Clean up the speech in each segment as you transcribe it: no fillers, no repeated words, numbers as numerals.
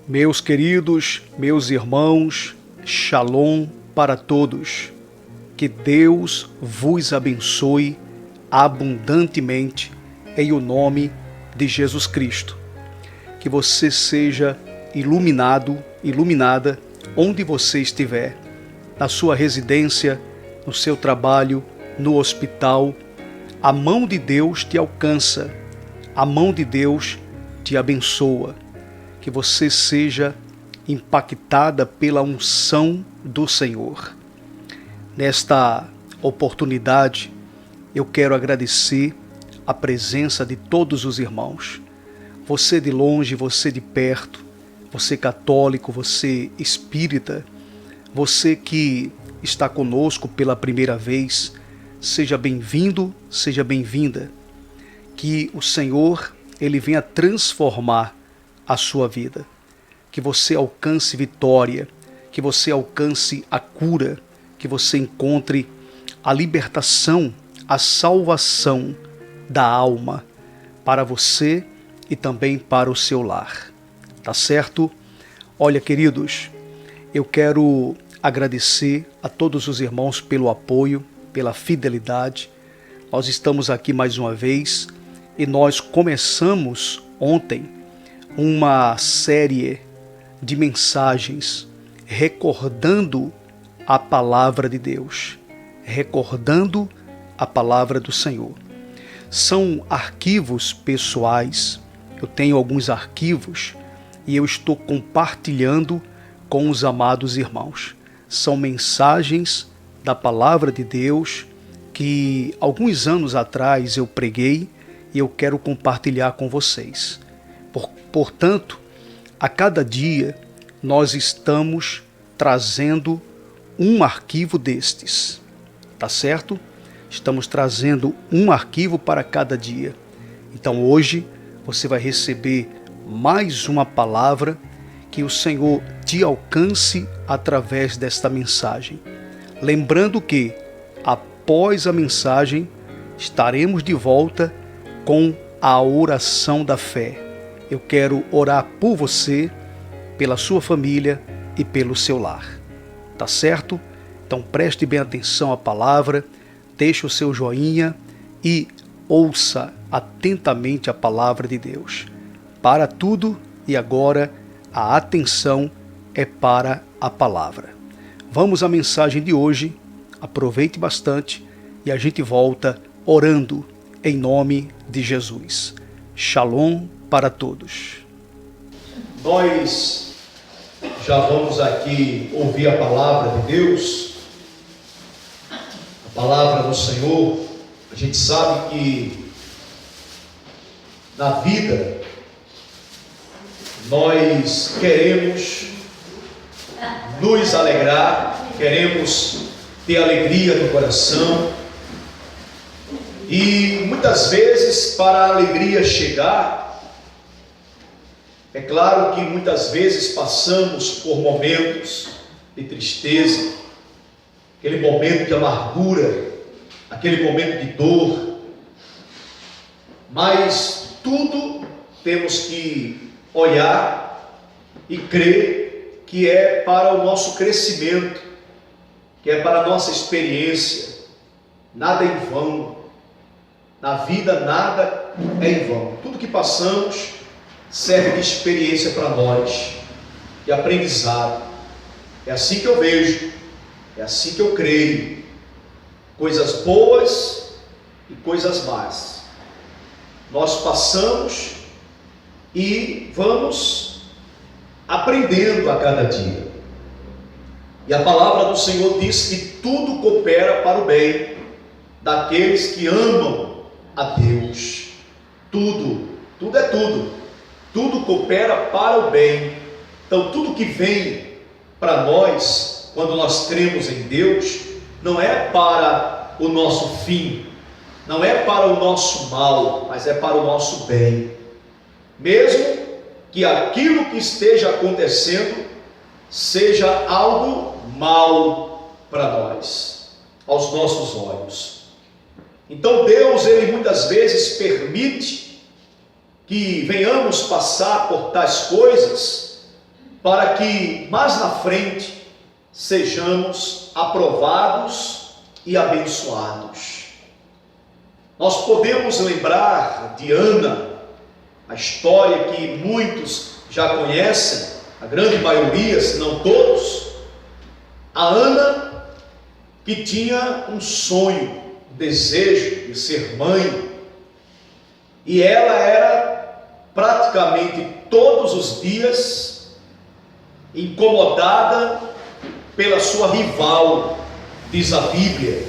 Meus queridos, meus irmãos, Shalom para todos. Que Deus vos abençoe abundantemente em o nome de Jesus Cristo. Que você seja iluminado, iluminada, onde você estiver, na sua residência, no seu trabalho, no hospital. A mão de Deus te alcança, a mão de Deus te abençoa. Que você seja impactada pela unção do Senhor. Nesta oportunidade, eu quero agradecer a presença de todos os irmãos. Você de longe, você de perto, você católico, você espírita, você que está conosco pela primeira vez, seja bem-vindo, seja bem-vinda. Que o Senhor, Ele venha transformar a sua vida, que você alcance vitória, que você alcance a cura, que você encontre a libertação, a salvação da alma para você e também para o seu lar. Tá certo? Olha, queridos, eu quero agradecer a todos os irmãos pelo apoio, pela fidelidade. Nós estamos aqui mais uma vez e nós começamos ontem uma série de mensagens recordando a palavra de Deus, recordando a palavra do Senhor. São arquivos pessoais, eu tenho alguns arquivos e eu estou compartilhando com os amados irmãos. São mensagens da palavra de Deus que alguns anos atrás eu preguei e eu quero compartilhar com vocês. Portanto, a cada dia nós estamos trazendo um arquivo destes, tá certo? Estamos trazendo um arquivo para cada dia. Então hoje você vai receber mais uma palavra, que o Senhor te alcance através desta mensagem. Lembrando que após a mensagem estaremos de volta com a oração da fé. Eu quero orar por você, pela sua família e pelo seu lar. Tá certo? Então preste bem atenção à palavra, deixe o seu joinha e ouça atentamente a palavra de Deus. Para tudo e agora a atenção é para a palavra. Vamos à mensagem de hoje, aproveite bastante e a gente volta orando em nome de Jesus. Shalom para todos. Nós já vamos aqui ouvir a palavra de Deus, a palavra do Senhor. A gente sabe que na vida nós queremos nos alegrar, queremos ter alegria no coração e muitas vezes para a alegria chegar, é claro que muitas vezes passamos por momentos de tristeza, aquele momento de amargura, aquele momento de dor, mas tudo temos que olhar e crer que é para o nosso crescimento, que é para a nossa experiência. Nada é em vão, na vida nada é em vão, tudo que passamos serve de experiência para nós, de aprendizado. É assim que eu vejo, é assim que eu creio. Coisas boas e coisas más nós passamos e vamos aprendendo a cada dia. E a palavra do Senhor diz que tudo coopera para o bem daqueles que amam a Deus. Tudo é tudo. Tudo coopera para o bem. Então tudo que vem para nós, quando nós cremos em Deus, não é para o nosso fim, não é para o nosso mal, mas é para o nosso bem. Mesmo que aquilo que esteja acontecendo seja algo mal para nós, aos nossos olhos. Então Deus, Ele muitas vezes permite que venhamos passar por tais coisas para que mais na frente sejamos aprovados e abençoados. Nós podemos lembrar de Ana, a história que muitos já conhecem, a grande maioria, se não todos. A Ana, que tinha um sonho, um desejo de ser mãe, e ela era praticamente todos os dias incomodada pela sua rival, diz a Bíblia.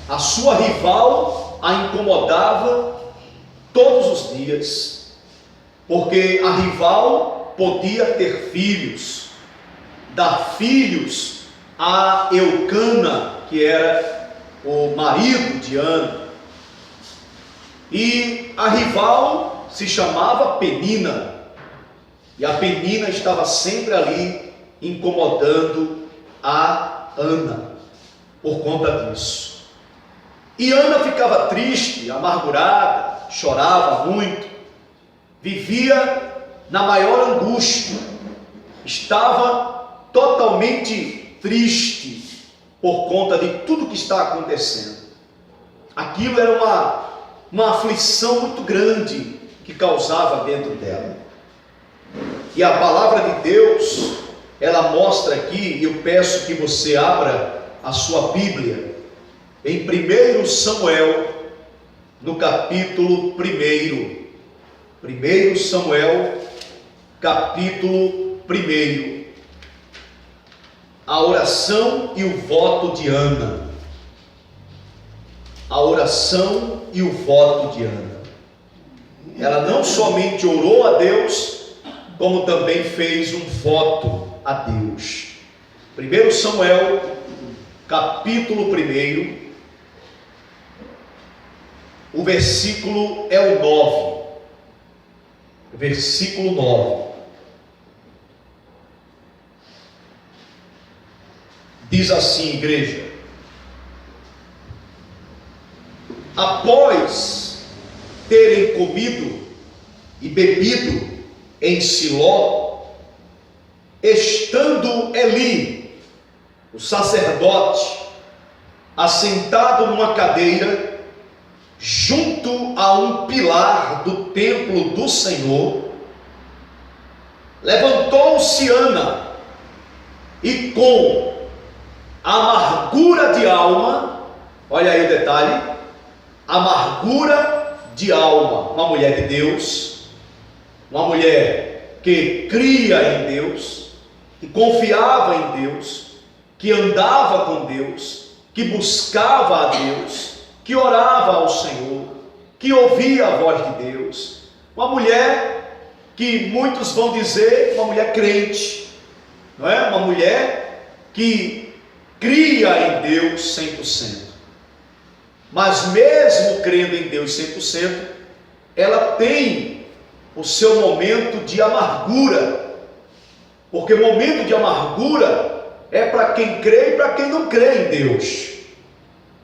A sua rival a incomodava todos os dias, porque a rival podia ter filhos, dar filhos a Eucana, que era o marido de Ana, e a rival se chamava Penina, e a Penina estava sempre ali incomodando a Ana por conta disso. E Ana ficava triste, amargurada, chorava muito, vivia na maior angústia, estava totalmente triste por conta de tudo que está acontecendo. Aquilo era uma aflição muito grande que causava dentro dela. E a palavra de Deus, ela mostra aqui, e eu peço que você abra a sua Bíblia, em 1 Samuel, no capítulo 1. 1 Samuel, capítulo 1. A oração e o voto de Ana. A oração e o voto de Ana. Ela não somente orou a Deus, como também fez um voto a Deus. 1 Samuel, capítulo 1, o versículo é o 9. Versículo 9. Diz assim, igreja: após terem comido e bebido em Siló, estando Eli, o sacerdote, assentado numa cadeira, junto a um pilar do templo do Senhor, levantou-se Ana, e com amargura de alma, olha aí o detalhe, amargura de alma, uma mulher de Deus, uma mulher que cria em Deus, que confiava em Deus, que andava com Deus, que buscava a Deus, que orava ao Senhor, que ouvia a voz de Deus, uma mulher que muitos vão dizer, uma mulher crente, não é? Uma mulher que cria em Deus 100%. Mas mesmo crendo em Deus 100%, ela tem o seu momento de amargura, porque momento de amargura é para quem crê e para quem não crê em Deus.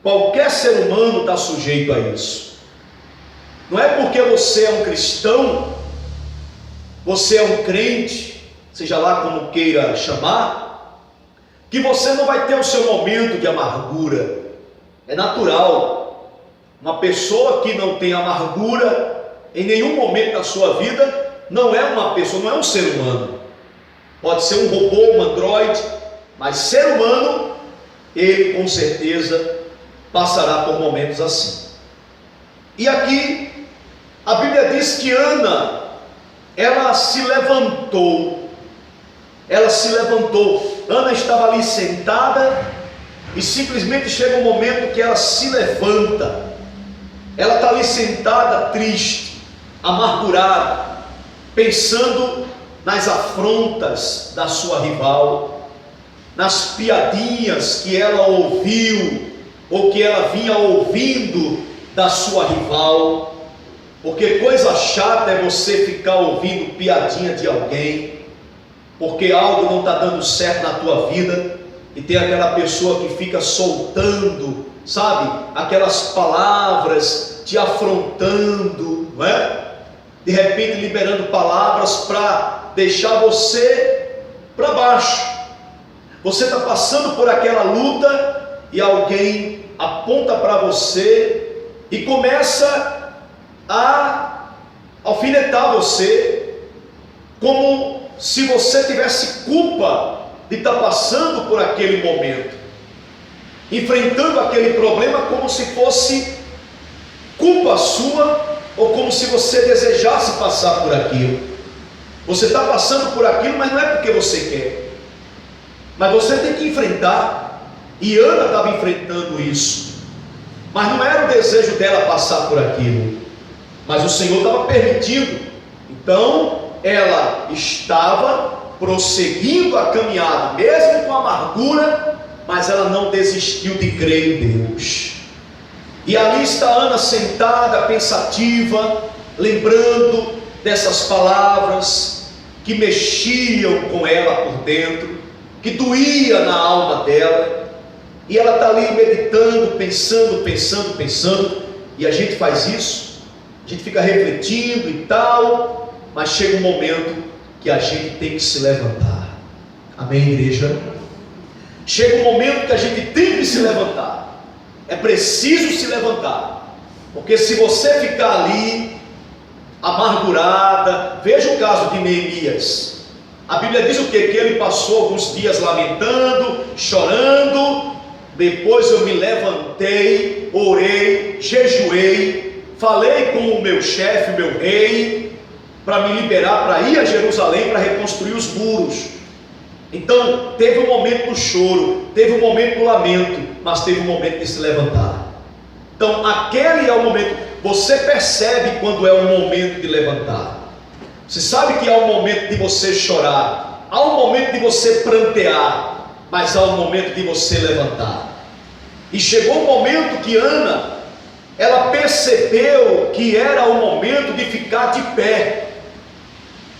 Qualquer ser humano está sujeito a isso. Não é porque você é um cristão, você é um crente, seja lá como queira chamar, que você não vai ter o seu momento de amargura. É natural. Uma pessoa que não tem amargura em nenhum momento da sua vida não é uma pessoa, não é um ser humano. Pode ser um robô, um androide, mas ser humano, ele com certeza passará por momentos assim. E aqui a Bíblia diz que Ana, ela se levantou. Ana estava ali sentada e simplesmente chega um momento que ela se levanta. Ela está ali sentada, triste, amargurada, pensando nas afrontas da sua rival, nas piadinhas que ela ouviu ou que ela vinha ouvindo da sua rival. Porque coisa chata é você ficar ouvindo piadinha de alguém, porque algo não está dando certo na tua vida, e tem aquela pessoa que fica soltando, sabe, aquelas palavras te afrontando, não é? De repente liberando palavras para deixar você para baixo. Você está passando por aquela luta e alguém aponta para você e começa a alfinetar você, como se você tivesse culpa de estar passando por aquele momento, enfrentando aquele problema como se fosse culpa sua, ou como se você desejasse passar por aquilo. Você está passando por aquilo, mas não é porque você quer, mas você tem que enfrentar. E Ana estava enfrentando isso, mas não era o desejo dela passar por aquilo, mas o Senhor estava permitindo. Então ela estava prosseguindo a caminhada, mesmo com amargura, mas ela não desistiu de crer em Deus. E ali está Ana sentada, pensativa, lembrando dessas palavras que mexiam com ela por dentro, que doía na alma dela. E ela está ali meditando, pensando, e a gente faz isso, a gente fica refletindo e tal, mas chega um momento que a gente tem que se levantar. Amém, igreja? Chega um momento que a gente tem que se levantar. É preciso se levantar, porque se você ficar ali amargurada, veja o caso de Neemias. A Bíblia diz o quê? Que ele passou alguns dias lamentando, chorando. Depois eu me levantei, orei, jejuei, falei com o meu chefe, o meu rei, para me liberar, para ir a Jerusalém, para reconstruir os muros. Então teve um momento do choro, teve um momento do lamento, mas teve um momento de se levantar. Então aquele é o momento. Você percebe quando é o momento de levantar. Você sabe que há um momento de você chorar, há um momento de você prantear, mas há um momento de você levantar. E chegou o momento que Ana, ela percebeu que era o momento de ficar de pé,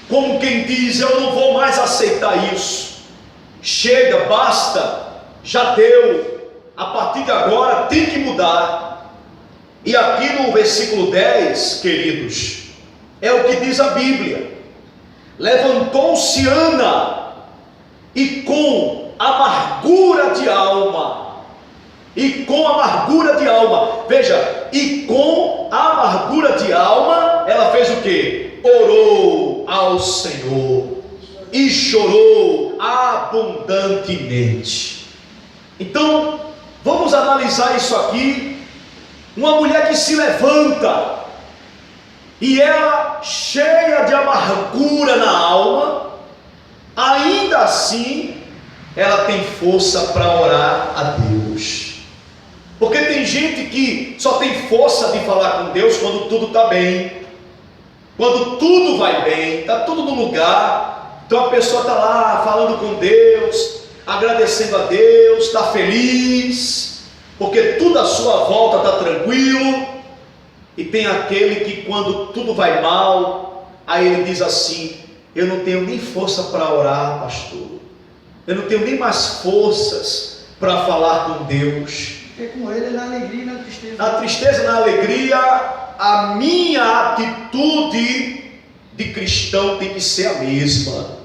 como quem diz: eu não vou mais aceitar isso, chega, basta, já deu, a partir de agora tem que mudar. E aqui no versículo 10, queridos, é o que diz a Bíblia: levantou-se Ana, e com amargura de alma, veja, e com amargura de alma, ela fez o que? Orou ao Senhor, e chorou abundantemente. Então, vamos analisar isso aqui. Uma mulher que se levanta, e ela cheia de amargura na alma, ainda assim ela tem força para orar a Deus. Porque tem gente que só tem força de falar com Deus quando tudo está bem, quando tudo vai bem, está tudo no lugar. Então a pessoa está lá falando com Deus, agradecendo a Deus, está feliz, porque tudo à sua volta está tranquilo. E tem aquele que quando tudo vai mal, aí ele diz assim: eu não tenho nem força para orar, pastor, eu não tenho nem mais forças para falar com Deus. Porque com ele é na alegria e na tristeza. Na tristeza e na alegria, a minha atitude de cristão tem que ser a mesma.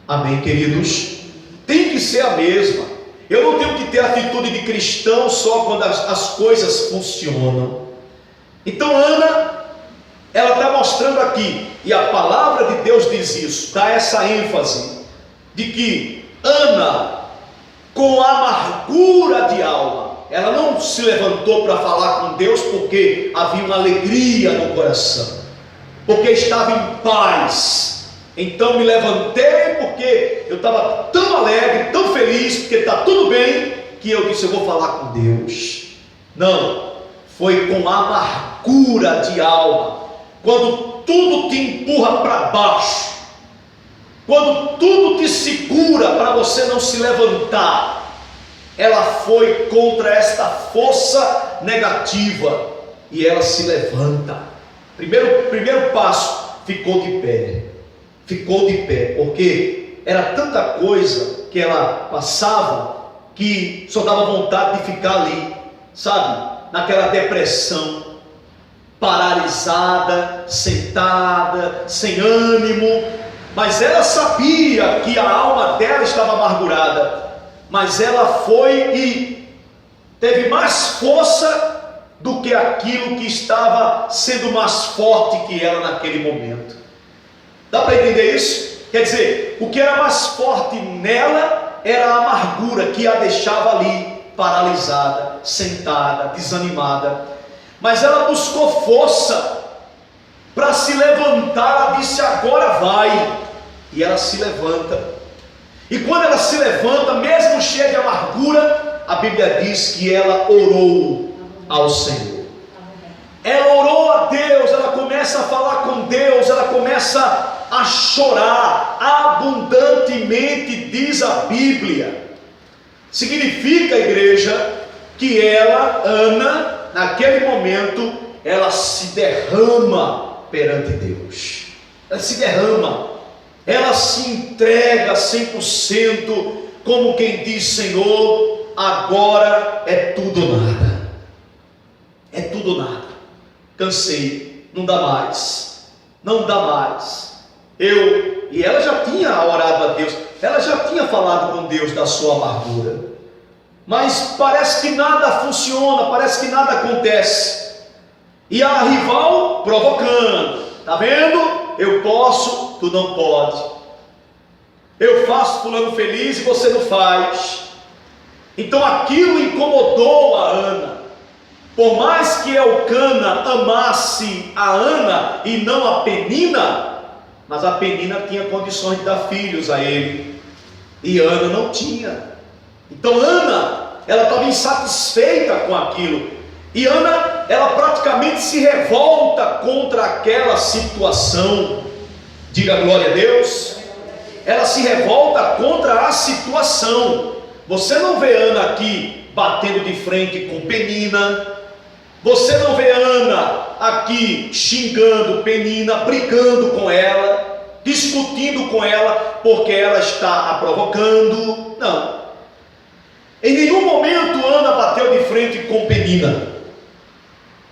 Amém, queridos? Tem que ser a mesma. Eu não tenho que ter atitude de cristão só quando as coisas funcionam. Então Ana, ela está mostrando aqui, e a palavra de Deus diz isso, dá essa ênfase, de que Ana, com amargura de alma, ela não se levantou para falar com Deus porque havia uma alegria no coração, porque estava em paz. Então me levantei porque eu estava tão alegre, tão feliz, porque está tudo bem, que eu disse: eu vou falar com Deus. Não, foi com amargura de alma. Quando tudo te empurra para baixo, quando tudo te segura para você não se levantar, ela foi contra esta força negativa e ela se levanta. Primeiro passo, ficou de pé, porque era tanta coisa que ela passava que só dava vontade de ficar ali, sabe, naquela depressão, paralisada, sentada, sem ânimo. mas ela sabia que a alma dela estava amargurada, mas ela foi e teve mais força do que aquilo que estava sendo mais forte que ela naquele momento. Dá para entender isso? Quer dizer, o que era mais forte nela era a amargura que a deixava ali paralisada, sentada, desanimada, mas ela buscou força para se levantar. Ela disse: agora vai. E ela se levanta, e quando ela se levanta, mesmo cheia de amargura, a Bíblia diz que ela orou ao Senhor. Ela orou a Deus, ela começa a falar com Deus, ela começa a chorar abundantemente, diz a Bíblia. Significa, igreja, que ela, Ana, naquele momento, ela se derrama perante Deus. Ela se derrama, ela se entrega 100%, como quem diz: Senhor, agora é tudo ou nada. É tudo ou nada. Cansei, não dá mais, não dá mais. E ela já tinha orado a Deus, ela já tinha falado com Deus da sua amargura, mas parece que nada funciona, parece que nada acontece. E a rival provocando: tá vendo? Eu posso, tu não pode. Eu faço fulano feliz e você não faz. Então aquilo incomodou a Ana. Por mais que Elcana amasse a Ana e não a Penina, mas a Penina tinha condições de dar filhos a ele, e Ana não tinha. Então Ana, ela estava insatisfeita com aquilo, e Ana, ela praticamente se revolta contra aquela situação. Diga glória a Deus. Ela se revolta contra a situação. Você não vê Ana aqui batendo de frente com Penina, você não vê Ana aqui xingando Penina, brigando com ela, discutindo com ela, porque ela está a provocando. Não. Em nenhum momento Ana bateu de frente com Penina.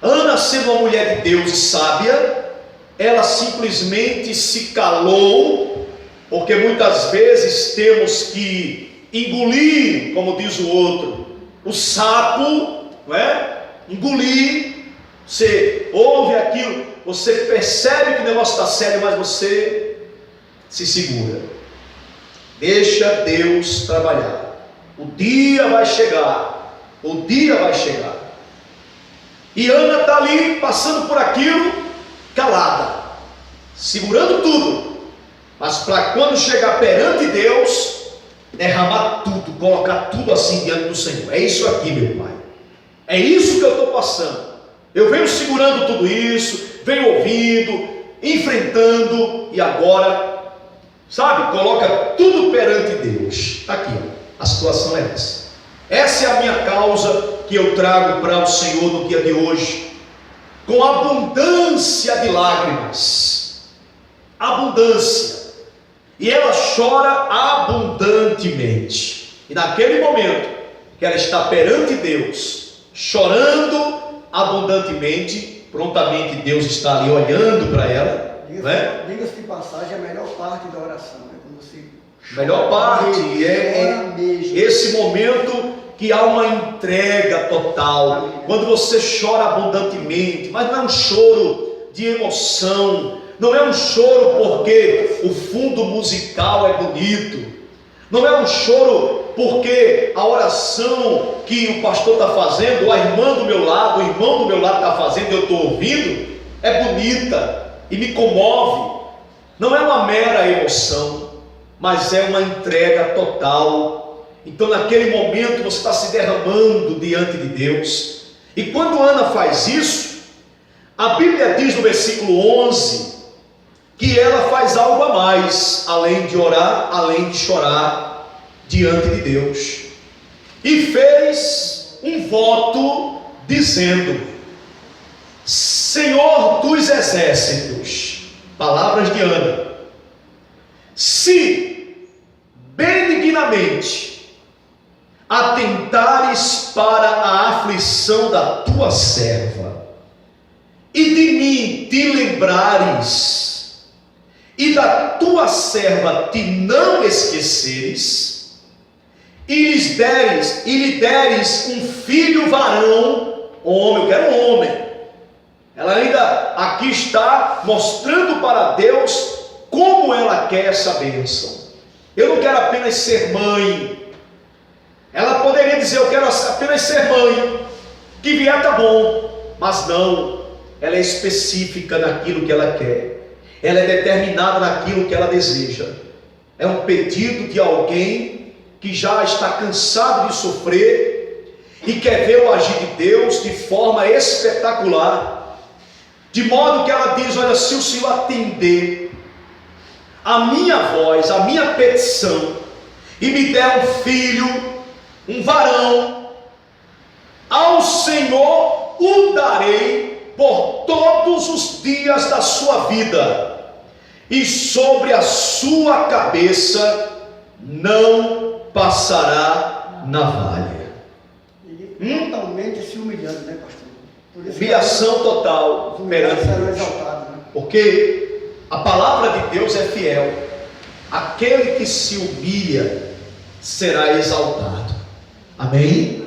Ana, sendo uma mulher de Deus e sábia, ela simplesmente se calou, porque muitas vezes temos que engolir, como diz o outro, o sapo, não é? Engolir. Você ouve aquilo, você percebe que o negócio está sério, mas você se segura. Deixa Deus trabalhar. O dia vai chegar. O dia vai chegar. E Ana está ali passando por aquilo, calada, segurando tudo, mas para quando chegar perante Deus, derramar tudo, colocar tudo assim diante do Senhor. É isso aqui, meu Pai. É isso que eu estou passando. Eu venho segurando tudo isso, venho ouvindo, enfrentando, e agora, sabe, coloca tudo perante Deus. Está aqui, ó, a situação é essa. Essa é a minha causa que eu trago para o Senhor no dia de hoje, com abundância de lágrimas. Abundância. E ela chora abundantemente. E naquele momento que ela está perante Deus, chorando abundantemente, prontamente Deus está ali olhando para ela. Diga-se de passagem, a melhor parte da oração é quando você chora. Melhor parte é esse momento que há uma entrega total, quando você chora abundantemente, mas não é um choro de emoção, não é um choro porque o fundo musical é bonito, não é um choro porque a oração que o pastor está fazendo, ou a irmã do meu lado, o irmão do meu lado está fazendo, eu estou ouvindo, é bonita e me comove. Não é uma mera emoção, mas é uma entrega total. Então naquele momento você está se derramando diante de Deus. E quando Ana faz isso, a Bíblia diz no versículo 11, que ela faz algo a mais, além de orar, além de chorar diante de Deus, e fez um voto dizendo: Senhor dos exércitos, palavras de Ana, se benignamente atentares para a aflição da tua serva, e de mim te lembrares, e da tua serva te não esqueceres, e lhe deres um filho varão, homem, eu quero um homem. Ela ainda aqui está mostrando para Deus como ela quer essa bênção. Eu não quero apenas ser mãe. Ela poderia dizer, eu quero apenas ser mãe, que vier tá bom, mas não, ela é específica naquilo que ela quer, ela é determinada naquilo que ela deseja. É um pedido de alguém que já está cansado de sofrer e quer ver o agir de Deus de forma espetacular, de modo que ela diz, olha, se o Senhor atender a minha voz, a minha petição, e me der um filho, um varão, ao Senhor o darei por todos os dias da sua vida, e sobre a sua cabeça não passará navalha. Ele totalmente se humilhando, né, pastor? Por isso Humilhação total perante Deus. Exaltado, né? Porque a palavra de Deus é fiel. Aquele que se humilha será exaltado. Amém?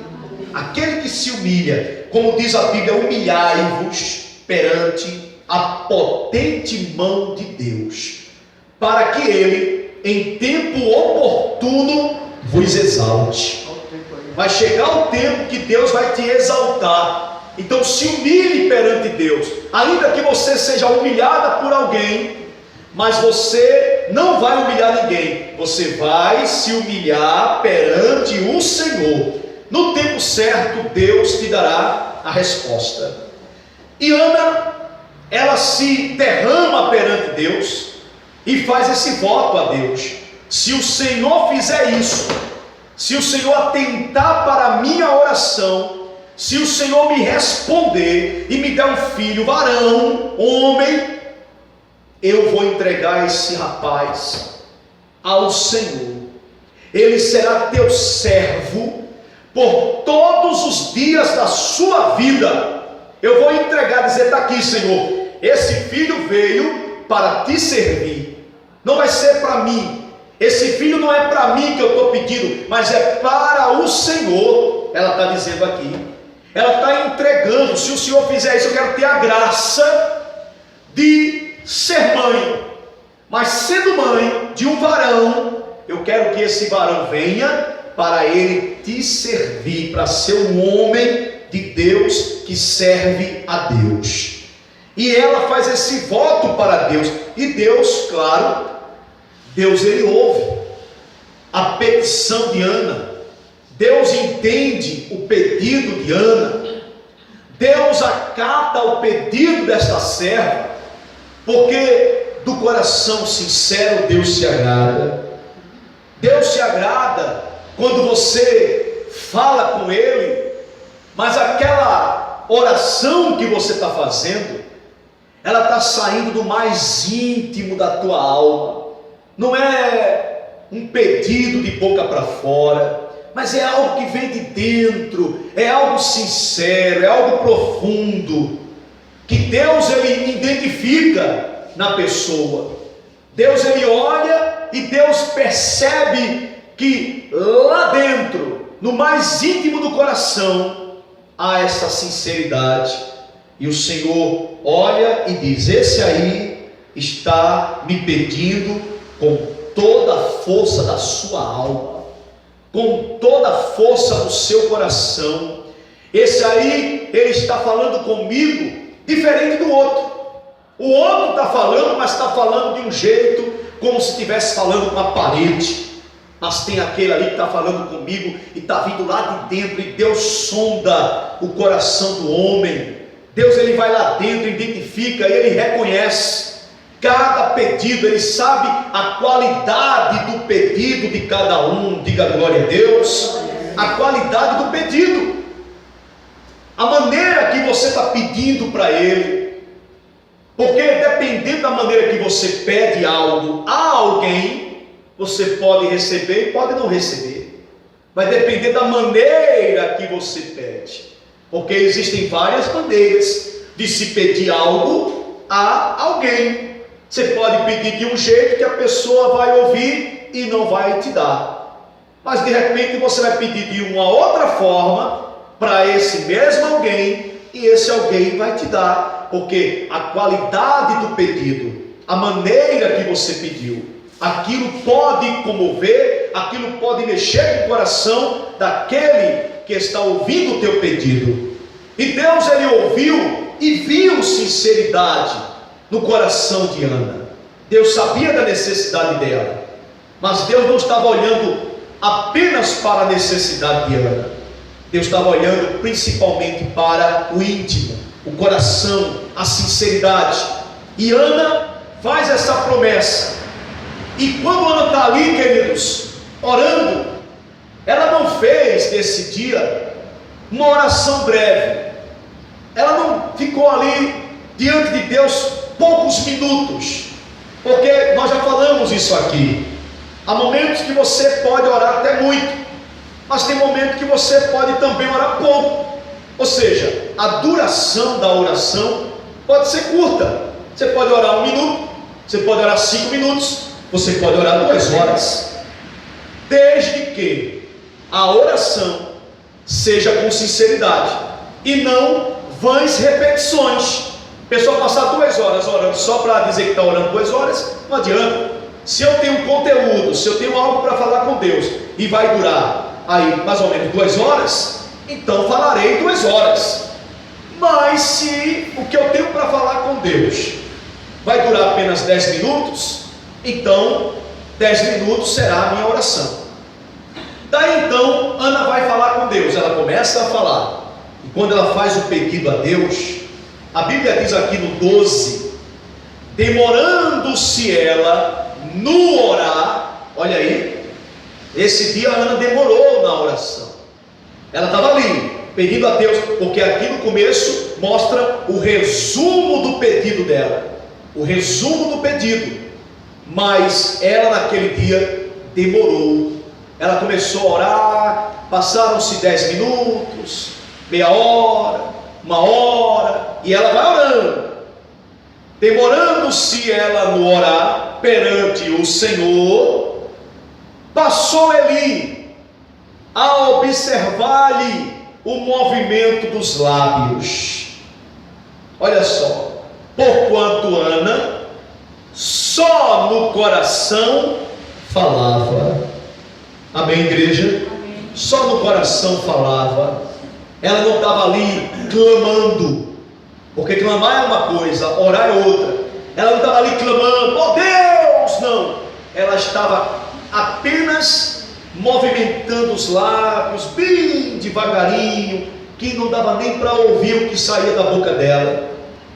Aquele que se humilha, como diz a Bíblia, humilhai-vos perante a potente mão de Deus, para que ele, em tempo oportuno, vos exalte. Vai chegar o tempo que Deus vai te exaltar. Então se humilhe perante Deus, ainda que você seja humilhada por alguém, mas você não vai humilhar ninguém, você vai se humilhar perante o Senhor. No tempo certo, Deus te dará a resposta. E Ana, ela se derrama perante Deus e faz esse voto a Deus: se o Senhor fizer isso, se o Senhor atentar para a minha oração, se o Senhor me responder e me der um filho varão, homem, eu vou entregar esse rapaz ao Senhor. Ele será teu servo por todos os dias da sua vida. Eu vou entregar, dizer, está aqui, Senhor, esse filho veio para te servir, não vai ser para mim. Esse filho não é para mim que eu estou pedindo, mas é para o Senhor. Ela está dizendo aqui, ela está entregando. Se o Senhor fizer isso, eu quero ter a graça de ser mãe, mas sendo mãe de um varão, eu quero que esse varão venha para ele te servir, para ser um homem de Deus que serve a Deus. E ela faz esse voto para Deus, e Deus, claro, Deus ele ouve a petição de Ana. Deus entende o pedido de Ana. Deus acata o pedido desta serva, porque do coração sincero Deus se agrada. Deus se agrada quando você fala com Ele, mas aquela oração que você está fazendo, ela está saindo do mais íntimo da tua alma. Não é um pedido de boca para fora, mas é algo que vem de dentro, é algo sincero, é algo profundo, que Deus ele identifica na pessoa. Deus ele olha e Deus percebe que lá dentro, no mais íntimo do coração, há essa sinceridade. E o Senhor olha e diz: esse aí está me pedindo com toda a força da sua alma, com toda a força do seu coração. Esse aí, ele está falando comigo diferente do outro. O outro está falando, mas está falando de um jeito como se estivesse falando com uma parede. Mas tem aquele ali que está falando comigo e está vindo lá de dentro, e Deus sonda o coração do homem. Deus ele vai lá dentro, identifica, e ele reconhece cada pedido, ele sabe a qualidade do pedido de cada um. Diga glória a Deus. A qualidade do pedido, a maneira que você está pedindo para Ele, porque dependendo da maneira que você pede algo a alguém, você pode receber e pode não receber. Vai depender da maneira que você pede, porque existem várias maneiras de se pedir algo a alguém. Você pode pedir de um jeito que a pessoa vai ouvir e não vai te dar. Mas de repente você vai pedir de uma outra forma para esse mesmo alguém, e esse alguém vai te dar, porque a qualidade do pedido, a maneira que você pediu, aquilo pode comover, aquilo pode mexer com o coração daquele que está ouvindo o teu pedido. E Deus, ele ouviu e viu sinceridade no coração de Ana. Deus sabia da necessidade dela, mas Deus não estava olhando apenas para a necessidade de Ana. Deus estava olhando principalmente para o íntimo, o coração, a sinceridade. E Ana faz essa promessa. E quando Ana está ali, queridos, orando, ela não fez nesse dia uma oração breve. Ela não ficou ali diante de Deus poucos minutos, porque nós já falamos isso aqui. Há momentos que você pode orar até muito, mas tem momentos que você pode também orar pouco. Ou seja, a duração da oração pode ser curta. Você pode orar 1 minuto, você pode orar 5 minutos, você pode orar 2 horas, desde que a oração seja com sinceridade e não vãs repetições. A pessoa passar 2 horas orando só para dizer que está orando 2 horas, não adianta. Se eu tenho conteúdo, se eu tenho algo para falar com Deus e vai durar aí mais ou menos 2 horas, então falarei 2 horas. Mas se o que eu tenho para falar com Deus vai durar apenas 10 minutos, então 10 minutos será a minha oração. Daí então Ana vai falar com Deus, ela começa a falar, e quando ela faz o pedido a Deus, a Bíblia diz aqui no 12, demorando-se ela no orar. Olha aí, esse dia a Ana demorou na oração. Ela estava ali, pedindo a Deus, porque aqui no começo mostra o resumo do pedido dela. O resumo do pedido. Mas ela naquele dia demorou. Ela começou a orar, passaram-se 10 minutos, meia hora, 1 hora, e ela vai orando. Demorando-se ela no orar perante o Senhor, passou Eli a observar-lhe o movimento dos lábios. Olha só, porquanto Ana só no coração falava. Amém, igreja? Amém. Só no coração falava. Ela não estava ali clamando, porque clamar é uma coisa, orar é outra. Ela não estava ali clamando, oh Deus, não. Ela estava apenas movimentando os lábios, bem devagarinho, que não dava nem para ouvir o que saía da boca dela.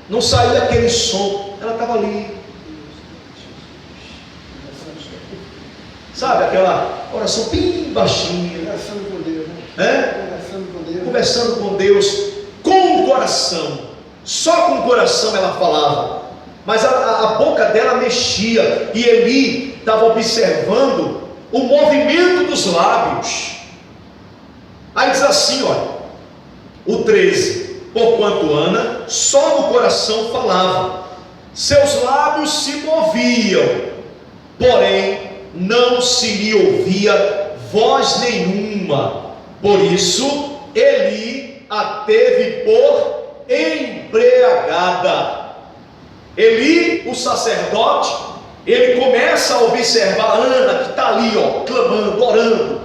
Não saía aquele som, ela estava ali. Sabe aquela oração bem baixinha, Conversando com Deus, né? Conversando com Deus. Conversando com Deus, com o coração. Só com o coração ela falava, mas a boca dela mexia, e Eli estava observando o movimento dos lábios. Aí diz assim, olha, o 13, porquanto Ana só no coração falava, seus lábios se moviam, porém não se lhe ouvia voz nenhuma. Por isso Eli a teve por embriagada. Eli, o sacerdote, ele começa a observar Ana, que está ali, clamando, orando,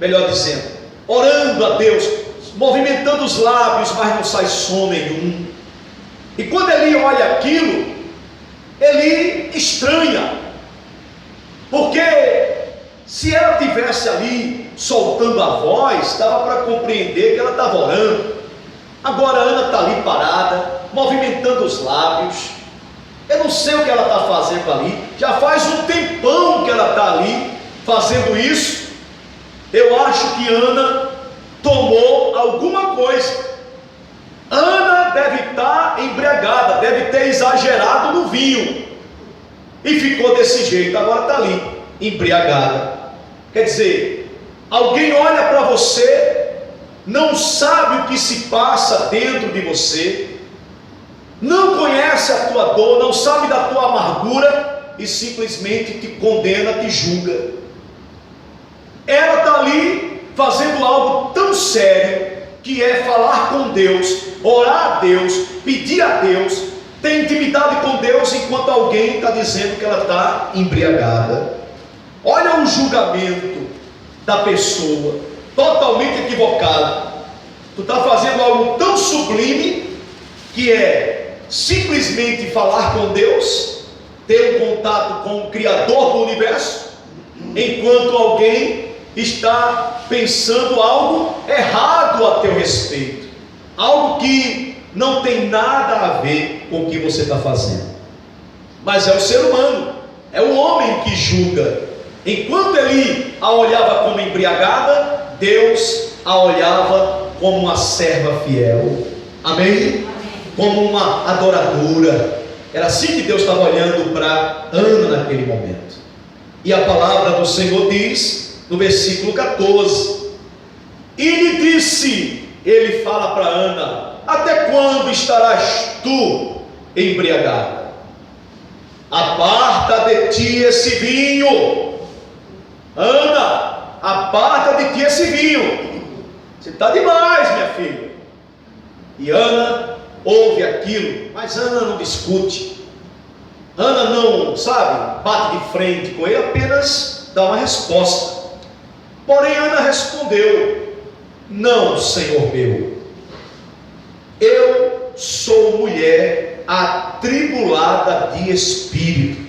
melhor dizendo, orando a Deus, movimentando os lábios, mas não sai som nenhum. E quando Eli olha aquilo, ele estranha, porque se ela tivesse ali soltando a voz, dava para compreender que ela estava orando. Agora a Ana está ali parada, movimentando os lábios. Eu não sei o que ela está fazendo ali, já faz um tempão que ela está ali fazendo isso. Eu acho que Ana tomou alguma coisa. Ana deve estar embriagada, deve ter exagerado no vinho, e ficou desse jeito, agora está ali, embriagada. Quer dizer, alguém olha para você, não sabe o que se passa dentro de você, não conhece a tua dor, não sabe da tua amargura e simplesmente te condena, te julga. Ela está ali fazendo algo tão sério, que é falar com Deus, orar a Deus, pedir a Deus, ter intimidade com Deus, enquanto alguém está dizendo que ela está embriagada. Olha o julgamento da pessoa, totalmente equivocado. Tu está fazendo algo tão sublime, que é simplesmente falar com Deus, ter um contato com o Criador do Universo, enquanto alguém está pensando algo errado a teu respeito, algo que não tem nada a ver com o que você está fazendo. Mas é o ser humano, é o homem que julga. Enquanto ele a olhava como embriagada, Deus a olhava como uma serva fiel. Amém? Como uma adoradora. Era assim que Deus estava olhando para Ana naquele momento. E a palavra do Senhor diz, no versículo 14: e lhe disse, ele fala para Ana: até quando estarás tu embriagada? Aparta de ti esse vinho. Ana, aparta de ti esse vinho. Você está demais, minha filha. E Ana ouve aquilo, mas Ana não discute. Ana não, sabe, bate de frente com ele, apenas dá uma resposta. Porém Ana respondeu: não, Senhor meu, eu sou mulher atribulada de espírito.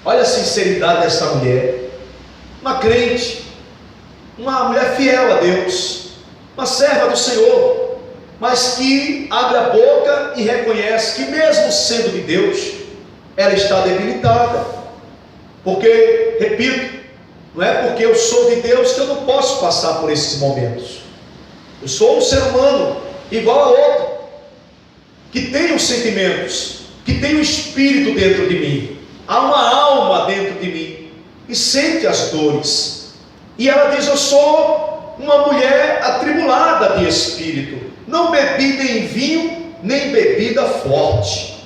Olha a sinceridade dessa mulher, uma crente, uma mulher fiel a Deus, uma serva do Senhor, mas que abre a boca e reconhece que mesmo sendo de Deus, ela está debilitada. Porque, repito, não é porque eu sou de Deus que eu não posso passar por esses momentos. Eu sou um ser humano igual a outro, que tem os sentimentos, que tem um espírito dentro de mim, há uma alma dentro de mim, e sente as dores. E ela diz: eu sou uma mulher atribulada de espírito, não bebida em vinho, nem bebida forte,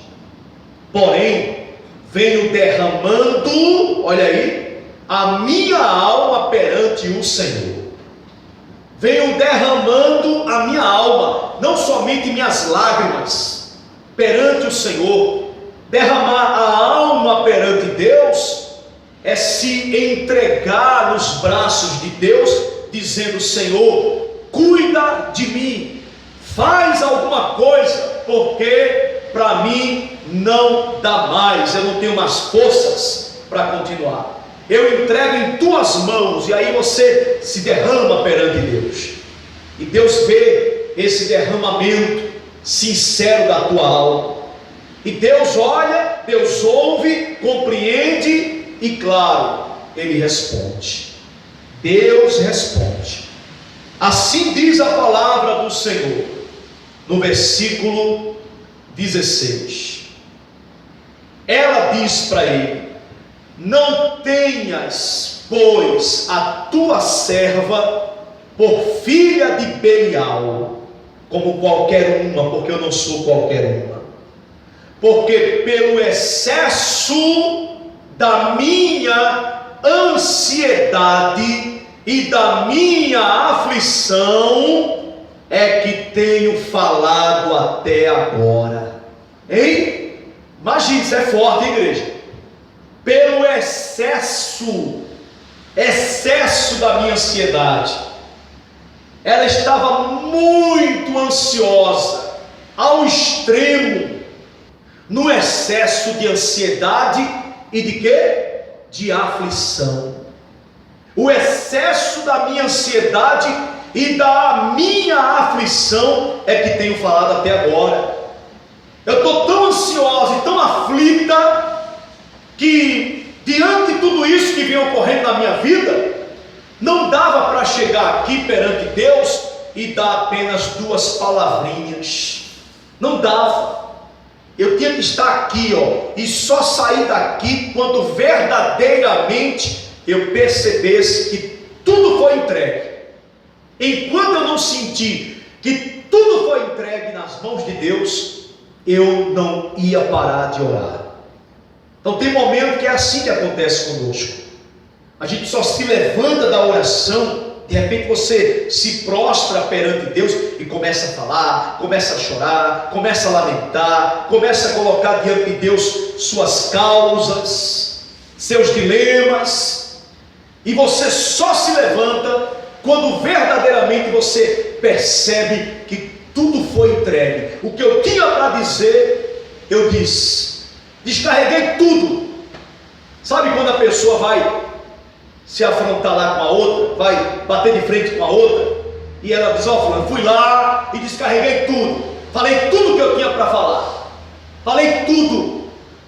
porém venho derramando, olha aí, a minha alma perante o Senhor. Venho derramando a minha alma, não somente minhas lágrimas, perante o Senhor. Derramar a alma perante Deus é se entregar nos braços de Deus, dizendo: Senhor, cuida de mim, faz alguma coisa, porque para mim não dá mais, eu não tenho mais forças para continuar. Eu entrego em tuas mãos. E aí você se derrama perante Deus, e Deus vê esse derramamento sincero da tua alma, e Deus olha, Deus ouve, compreende, e claro, Ele responde. Deus responde. Assim diz a palavra do Senhor, no versículo 16. Ela diz para ele: não tenhas, pois, a tua serva por filha de Belial, como qualquer uma, porque eu não sou qualquer uma. Porque pelo excesso da minha ansiedade e da minha aflição é que tenho falado até agora. Hein? Imagina, isso é forte, igreja. Pelo excesso da minha ansiedade, ela estava muito ansiosa, ao extremo, no excesso de ansiedade e de quê? De aflição. O excesso da minha ansiedade e da minha aflição é que tenho falado até agora. Eu estou tão ansiosa e tão aflita, que diante de tudo isso que vinha ocorrendo na minha vida, não dava para chegar aqui perante Deus e dar apenas duas palavrinhas. Não dava. Eu tinha que estar aqui, e só sair daqui quando verdadeiramente eu percebesse que tudo foi entregue. Enquanto eu não sentir que tudo foi entregue nas mãos de Deus, eu não ia parar de orar. Então tem momento que é assim que acontece conosco. A gente só se levanta da oração, de repente você se prostra perante Deus e começa a falar, começa a chorar, começa a lamentar, começa a colocar diante de Deus suas causas, seus dilemas, e você só se levanta quando verdadeiramente você percebe que tudo foi entregue. O que eu tinha para dizer, eu disse, descarreguei tudo. Sabe quando a pessoa vai se afrontar lá com a outra, vai bater de frente com a outra, e ela diz: ó, fulano, fui lá e descarreguei tudo, falei tudo que eu tinha para falar, falei tudo.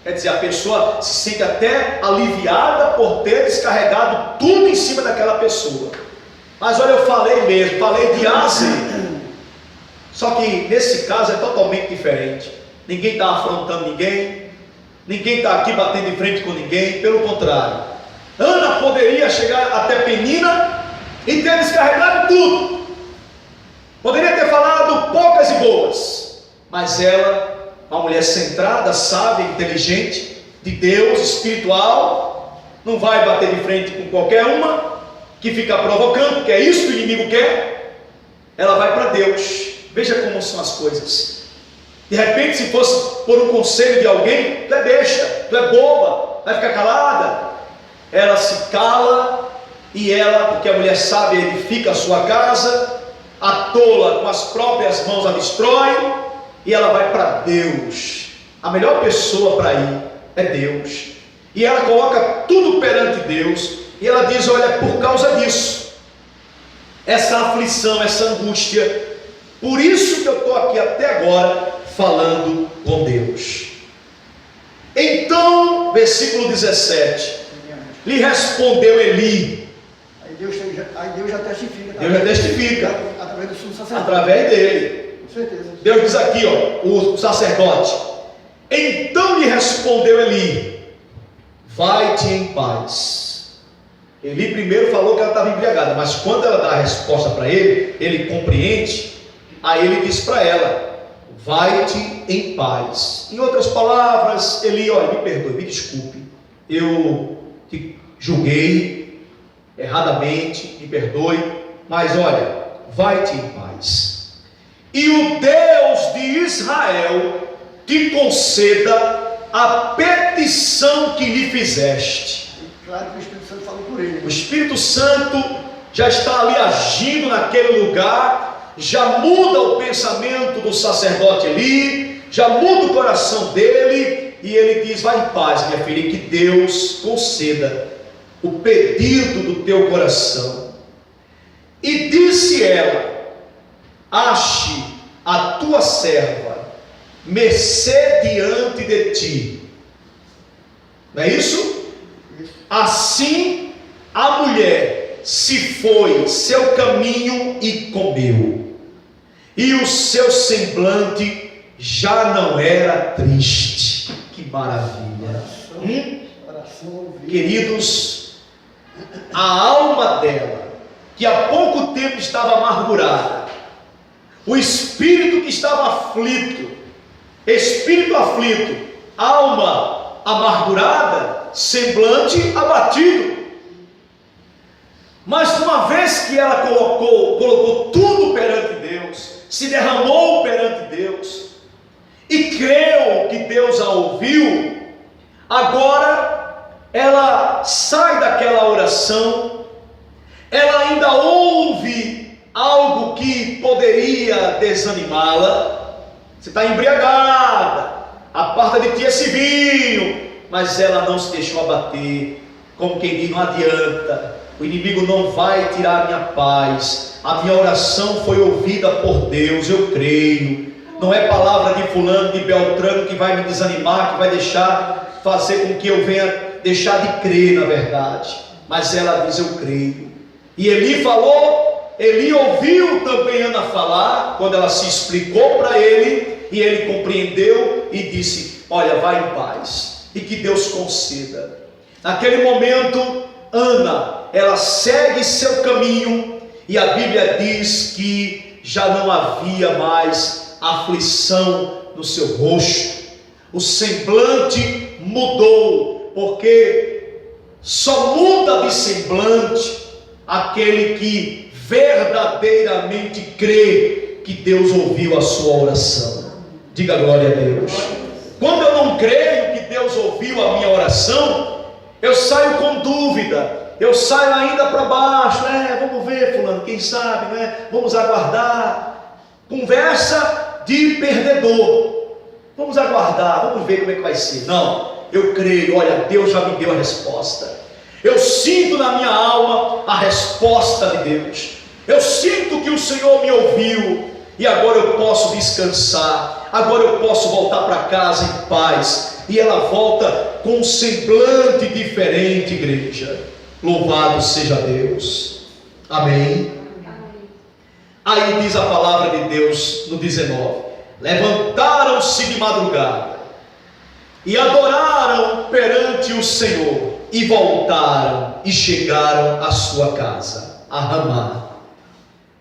Quer dizer, a pessoa se sente até aliviada por ter descarregado tudo em cima daquela pessoa. Mas olha, eu falei mesmo, falei de A a Z. Só que nesse caso é totalmente diferente. Ninguém está afrontando ninguém, ninguém está aqui batendo de frente com ninguém, pelo contrário. Ana poderia chegar até Penina e ter descarregado tudo, poderia ter falado poucas e boas, mas ela, uma mulher centrada, sábia, inteligente, de Deus, espiritual, não vai bater de frente com qualquer uma que fica provocando, porque é isso que o inimigo quer. Ela vai para Deus. Veja como são as coisas. De repente, se fosse por um conselho de alguém, tu é besta, tu é boba, vai ficar calada. Ela se cala, e ela, porque a mulher sábia edifica a sua casa, a tola com as próprias mãos a destrói, e ela vai para Deus. A melhor pessoa para ir é Deus, e ela coloca tudo perante Deus, e ela diz: olha, por causa disso, essa aflição, essa angústia, por isso que eu estou aqui até agora falando com Deus. Então, versículo 17, lhe respondeu Eli. Aí Deus já testifica. Deus já testifica. Através do sumo sacerdote. Através dele. Com certeza. Deus diz aqui, ó, o sacerdote. Então lhe respondeu Eli: vai-te em paz. Eli primeiro falou que ela estava embriagada, mas quando ela dá a resposta para ele, ele compreende. Aí ele diz para ela: vai-te em paz. Em outras palavras, Eli, olha, me perdoe, me desculpe, eu te julguei erradamente, me perdoe, mas olha, vai-te em paz, e o Deus de Israel te conceda a petição que lhe fizeste. E claro que o Espírito Santo falou por ele. O Espírito Santo já está ali agindo naquele lugar, já muda o pensamento do sacerdote Eli, já muda o coração dele, e ele diz: vai em paz, minha filha, e que Deus conceda o pedido do teu coração. E disse ela: ache a tua serva mercê diante de ti. Não é isso? Assim a mulher se foi seu caminho e comeu, e o seu semblante já não era triste. Que maravilha! Queridos, a alma dela, que há pouco tempo estava amargurada, o espírito que estava aflito, espírito aflito, alma amargurada, semblante abatido. Mas uma vez que ela colocou tudo perante Deus, se derramou perante Deus, e creu que Deus a ouviu, agora ela sai daquela oração, ela ainda ouve algo que poderia desanimá-la. Você está embriagada, aparta de ti esse vinho, mas ela não se deixou abater, como quem diz: não adianta, o inimigo não vai tirar a minha paz, a minha oração foi ouvida por Deus, eu creio. Não é palavra de fulano, de beltrano que vai me desanimar, que vai deixar, fazer com que eu venha deixar de crer na verdade. Mas ela diz: eu creio. E Eli falou, Eli ouviu também Ana falar, quando ela se explicou para ele, e ele compreendeu e disse: olha, vai em paz, e que Deus conceda. Naquele momento, Ana, ela segue seu caminho, e a Bíblia diz que já não havia mais aflição no seu rosto. O semblante mudou, porque só muda de semblante aquele que verdadeiramente crê que Deus ouviu a sua oração. Diga glória a Deus. Quando eu não creio que Deus ouviu a minha oração, eu saio com dúvida, eu saio ainda para baixo. Vamos ver, fulano, quem sabe, vamos aguardar. Conversa de perdedor. Vamos aguardar, vamos ver como é que vai ser. Não, eu creio, olha, Deus já me deu a resposta. Eu sinto na minha alma a resposta de Deus. Eu sinto que o Senhor me ouviu. E agora eu posso descansar. Agora eu posso voltar para casa em paz. E ela volta com um semblante diferente, igreja. Louvado seja Deus. Amém. Aí diz a palavra de Deus no 19: levantaram-se de madrugada e adoraram perante o Senhor, e voltaram e chegaram à sua casa, a Ramá.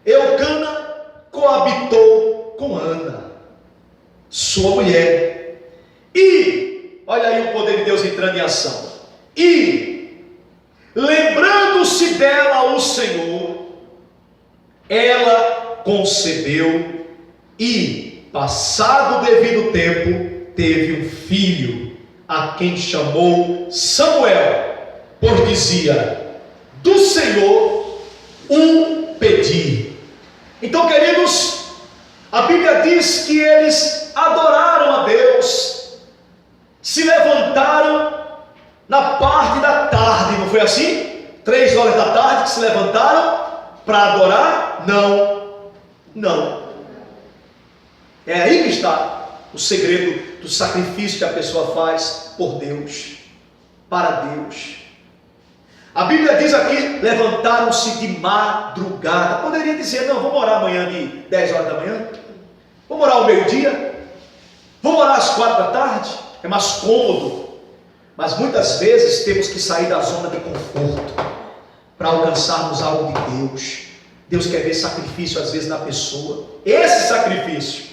Eucana coabitou com Ana, sua mulher, e, olha aí o poder de Deus entrando em ação, e, lembrando-se dela o Senhor, ela concebeu, e, passado o devido tempo, teve um filho, a quem chamou Samuel, pois dizia: do Senhor o pedi. Então, queridos, a Bíblia diz que eles adoraram a Deus, se levantaram na parte da tarde, não foi assim? 3 horas da tarde que se levantaram para adorar? Não. É aí que está o segredo do sacrifício que a pessoa faz por Deus, para Deus. A Bíblia diz aqui: levantaram-se de madrugada. Poderia dizer: não, vamos orar amanhã de 10 horas da manhã, vamos orar ao meio-dia, vamos orar às 4 da tarde, é mais cômodo. Mas muitas vezes temos que sair da zona de conforto para alcançarmos algo de Deus. Deus quer ver sacrifício às vezes na pessoa. Esse sacrifício,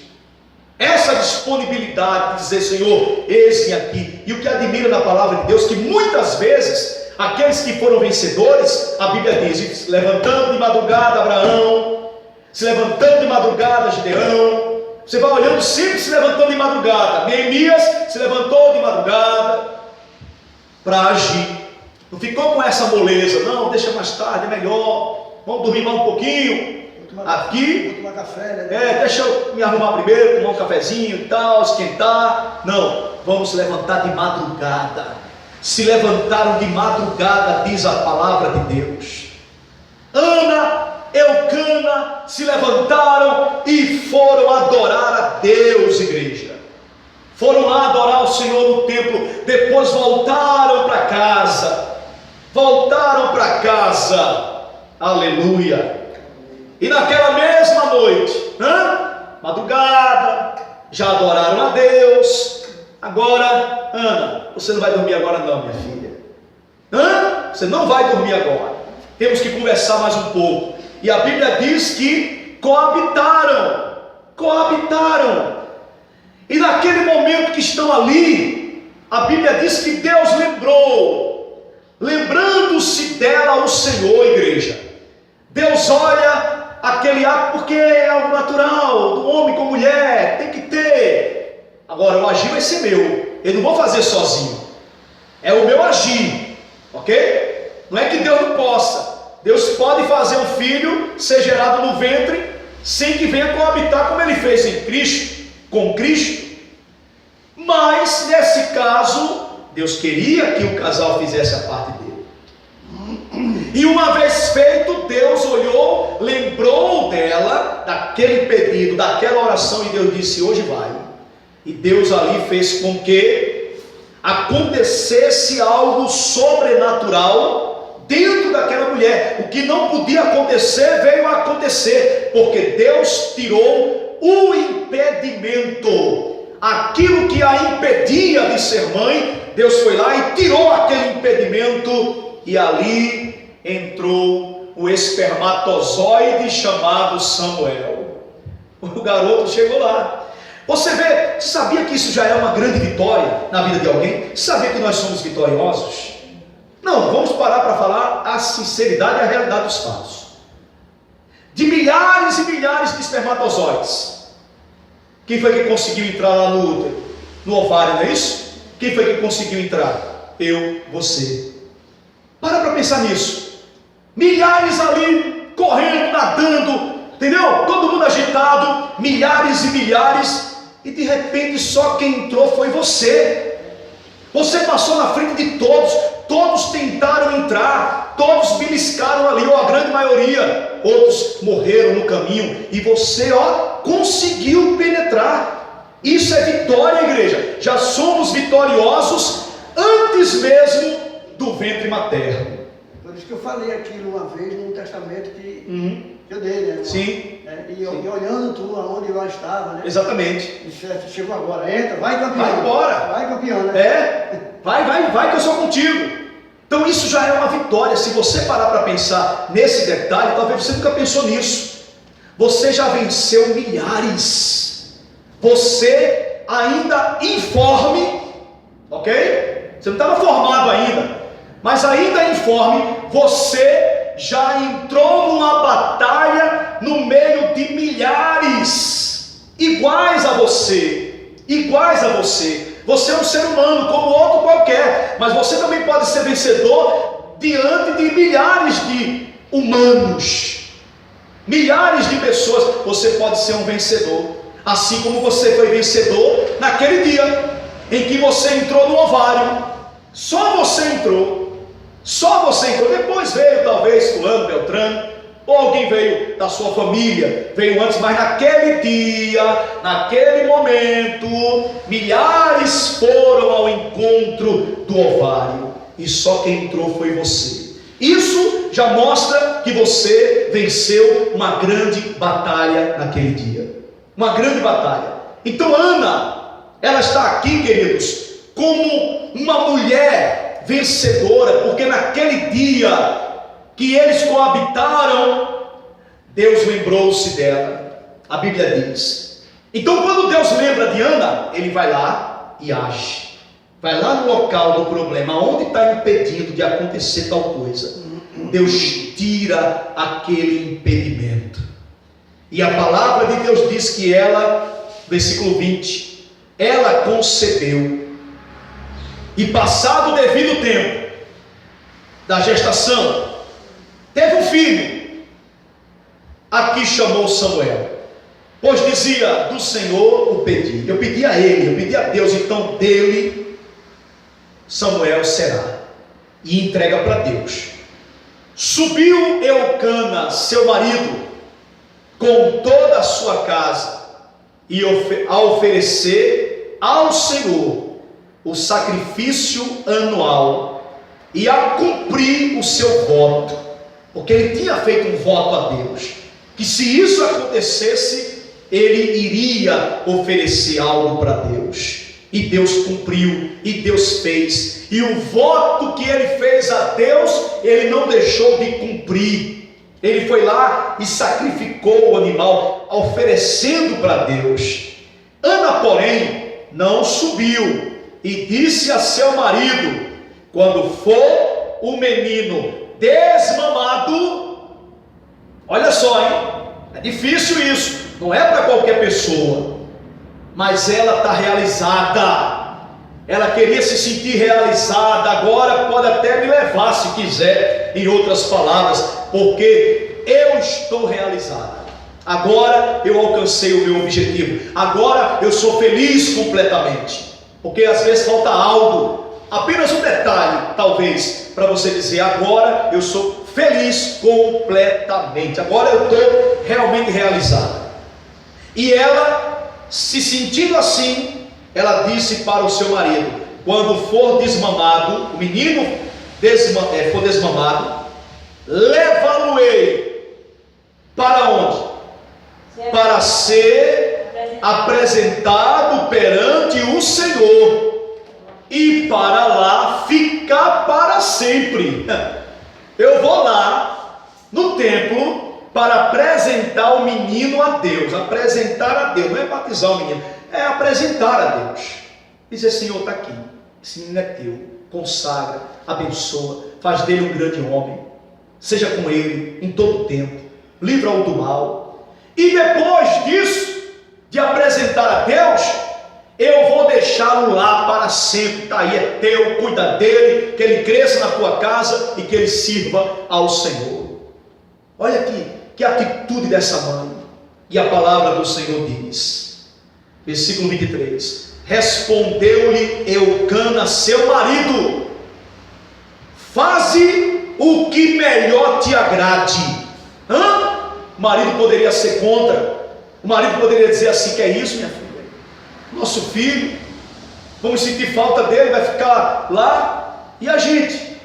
essa disponibilidade de dizer: Senhor, eis-me aqui. E o que admira na palavra de Deus, que muitas vezes aqueles que foram vencedores, a Bíblia diz: se levantando de madrugada Abraão, se levantando de madrugada Gideão. Você vai olhando sempre se levantando de madrugada. Neemias se levantou de madrugada para agir. Não ficou com essa moleza: não, deixa mais tarde, é melhor, vamos dormir mais um pouquinho. Aqui, vou tomar café, né? Deixa eu me arrumar primeiro, tomar um cafezinho e tal, esquentar. Não, vamos se levantar de madrugada. Se levantaram de madrugada, diz a palavra de Deus. Ana, Eucana se levantaram e foram adorar a Deus, igreja. Foram lá adorar o Senhor no templo. Depois voltaram para casa. Aleluia. E naquela mesma noite, madrugada, já adoraram a Deus. Agora, Ana, você não vai dormir agora não, minha filha. Você não vai dormir agora. Temos que conversar mais um pouco. E a Bíblia diz que coabitaram. E naquele momento que estão ali, a Bíblia diz que Deus lembrou. Lembrando-se dela o Senhor, igreja. Deus olha aquele ato, porque é algo natural, do homem com mulher, tem que ter. Agora o agir vai ser meu, eu não vou fazer sozinho, é o meu agir, ok? Não é que Deus não possa. Deus pode fazer um filho ser gerado no ventre sem que venha coabitar, como ele fez em Cristo, com Cristo. Mas nesse caso, Deus queria que o casal fizesse a parte dele. E uma vez feito, Deus olhou, lembrou dela, daquele pedido, daquela oração, e Deus disse: hoje vai. E Deus ali fez com que acontecesse algo sobrenatural dentro daquela mulher. O que não podia acontecer, veio a acontecer, porque Deus tirou o impedimento. Aquilo que a impedia de ser mãe, Deus foi lá e tirou aquele impedimento, e ali entrou o espermatozoide chamado Samuel. O garoto chegou lá. Você vê, você sabia que isso já é uma grande vitória na vida de alguém? Você sabia que nós somos vitoriosos? Não, vamos parar para falar a sinceridade e a realidade dos fatos. De milhares e milhares de espermatozoides, quem foi que conseguiu entrar lá no útero, no ovário, não é isso? Quem foi que conseguiu entrar? Eu, você. Para pensar nisso. Milhares ali, correndo, nadando, entendeu? Todo mundo agitado, milhares e milhares, e de repente só quem entrou foi você. Você passou na frente de todos, todos tentaram entrar, todos beliscaram ali, ou a grande maioria, outros morreram no caminho, e você, conseguiu penetrar. Isso é vitória, igreja. Já somos vitoriosos antes mesmo do ventre materno. Por isso que eu falei aquilo uma vez no testamento que eu dei, né? Sim. E olhando tu aonde eu estava, né? Exatamente. E chegou agora, entra, vai campeão. Vai embora. Vai campeão, né? Vai que eu sou contigo. Então isso já é uma vitória. Se você parar para pensar nesse detalhe, talvez você nunca pensou nisso. Você já venceu milhares. Você ainda informe, ok? Você não estava formado ainda, mas ainda informe, você já entrou numa batalha no meio de milhares iguais a você. Você é um ser humano como outro qualquer, mas você também pode ser vencedor diante de milhares de humanos, milhares de pessoas. Você pode ser um vencedor, assim como você foi vencedor naquele dia em que você entrou no ovário. Só você entrou. Depois veio talvez fulano, beltrano, ou alguém veio da sua família, veio antes, mas naquele dia, naquele momento, milhares foram ao encontro do ovário, e só quem entrou foi você. Isso já mostra que você venceu uma grande batalha naquele dia, uma grande batalha. Então Ana, ela está aqui, queridos, como uma mulher vencedora, porque naquele dia que eles coabitaram, Deus lembrou-se dela. A Bíblia diz. Então quando Deus lembra de Ana, Ele vai lá e age, vai lá no local do problema, onde está impedindo de acontecer tal coisa. Deus tira aquele impedimento, e a palavra de Deus diz que ela, versículo 20, ela concebeu, e passado o devido tempo da gestação, teve um filho, a que chamou Samuel, pois dizia: do Senhor o pedi. Eu pedi a ele, eu pedi a Deus, então dele Samuel será. E entrega para Deus. Subiu Eucana, seu marido, com toda a sua casa, e a oferecer ao Senhor o sacrifício anual, e a cumprir o seu voto, porque ele tinha feito um voto a Deus, que se isso acontecesse, ele iria oferecer algo para Deus. E Deus cumpriu, e Deus fez, e o voto que ele fez a Deus, ele não deixou de cumprir. Ele foi lá e sacrificou o animal, oferecendo para Deus. Ana, porém, não subiu, e disse a seu marido: quando for o menino desmamado, olha só, hein? É difícil isso, não é para qualquer pessoa, mas ela está realizada, ela queria se sentir realizada. Agora pode até me levar, se quiser, em outras palavras, porque eu estou realizada. Agora eu alcancei o meu objetivo, agora eu sou feliz completamente. Porque às vezes falta algo, apenas um detalhe, talvez, para você dizer: agora eu sou feliz completamente, agora eu estou realmente realizada. E ela, se sentindo assim, ela disse para o seu marido: quando for desmamado, o menino for desmamado, levá-lo-ei para onde? Para ser apresentado perante o Senhor, e para lá ficar para sempre. Eu vou lá no templo para apresentar o menino a Deus. Apresentar a Deus, não é batizar o menino, é apresentar a Deus. Dizer: Senhor, está aqui, esse menino é teu, consagra, abençoa, faz dele um grande homem, seja com ele em todo o tempo, livra-o do mal. E depois disso, de apresentar a Deus, eu vou deixá-lo lá para sempre. Está aí, é teu, cuida dele, que ele cresça na tua casa e que ele sirva ao Senhor. Olha aqui, que atitude dessa mãe. E a palavra do Senhor diz, versículo 23, respondeu-lhe Eucana, seu marido: faze o que melhor te agrade. O marido poderia ser contra, o marido poderia dizer assim: que é isso, minha filha? Nosso filho, vamos sentir falta dele, vai ficar lá, e a gente?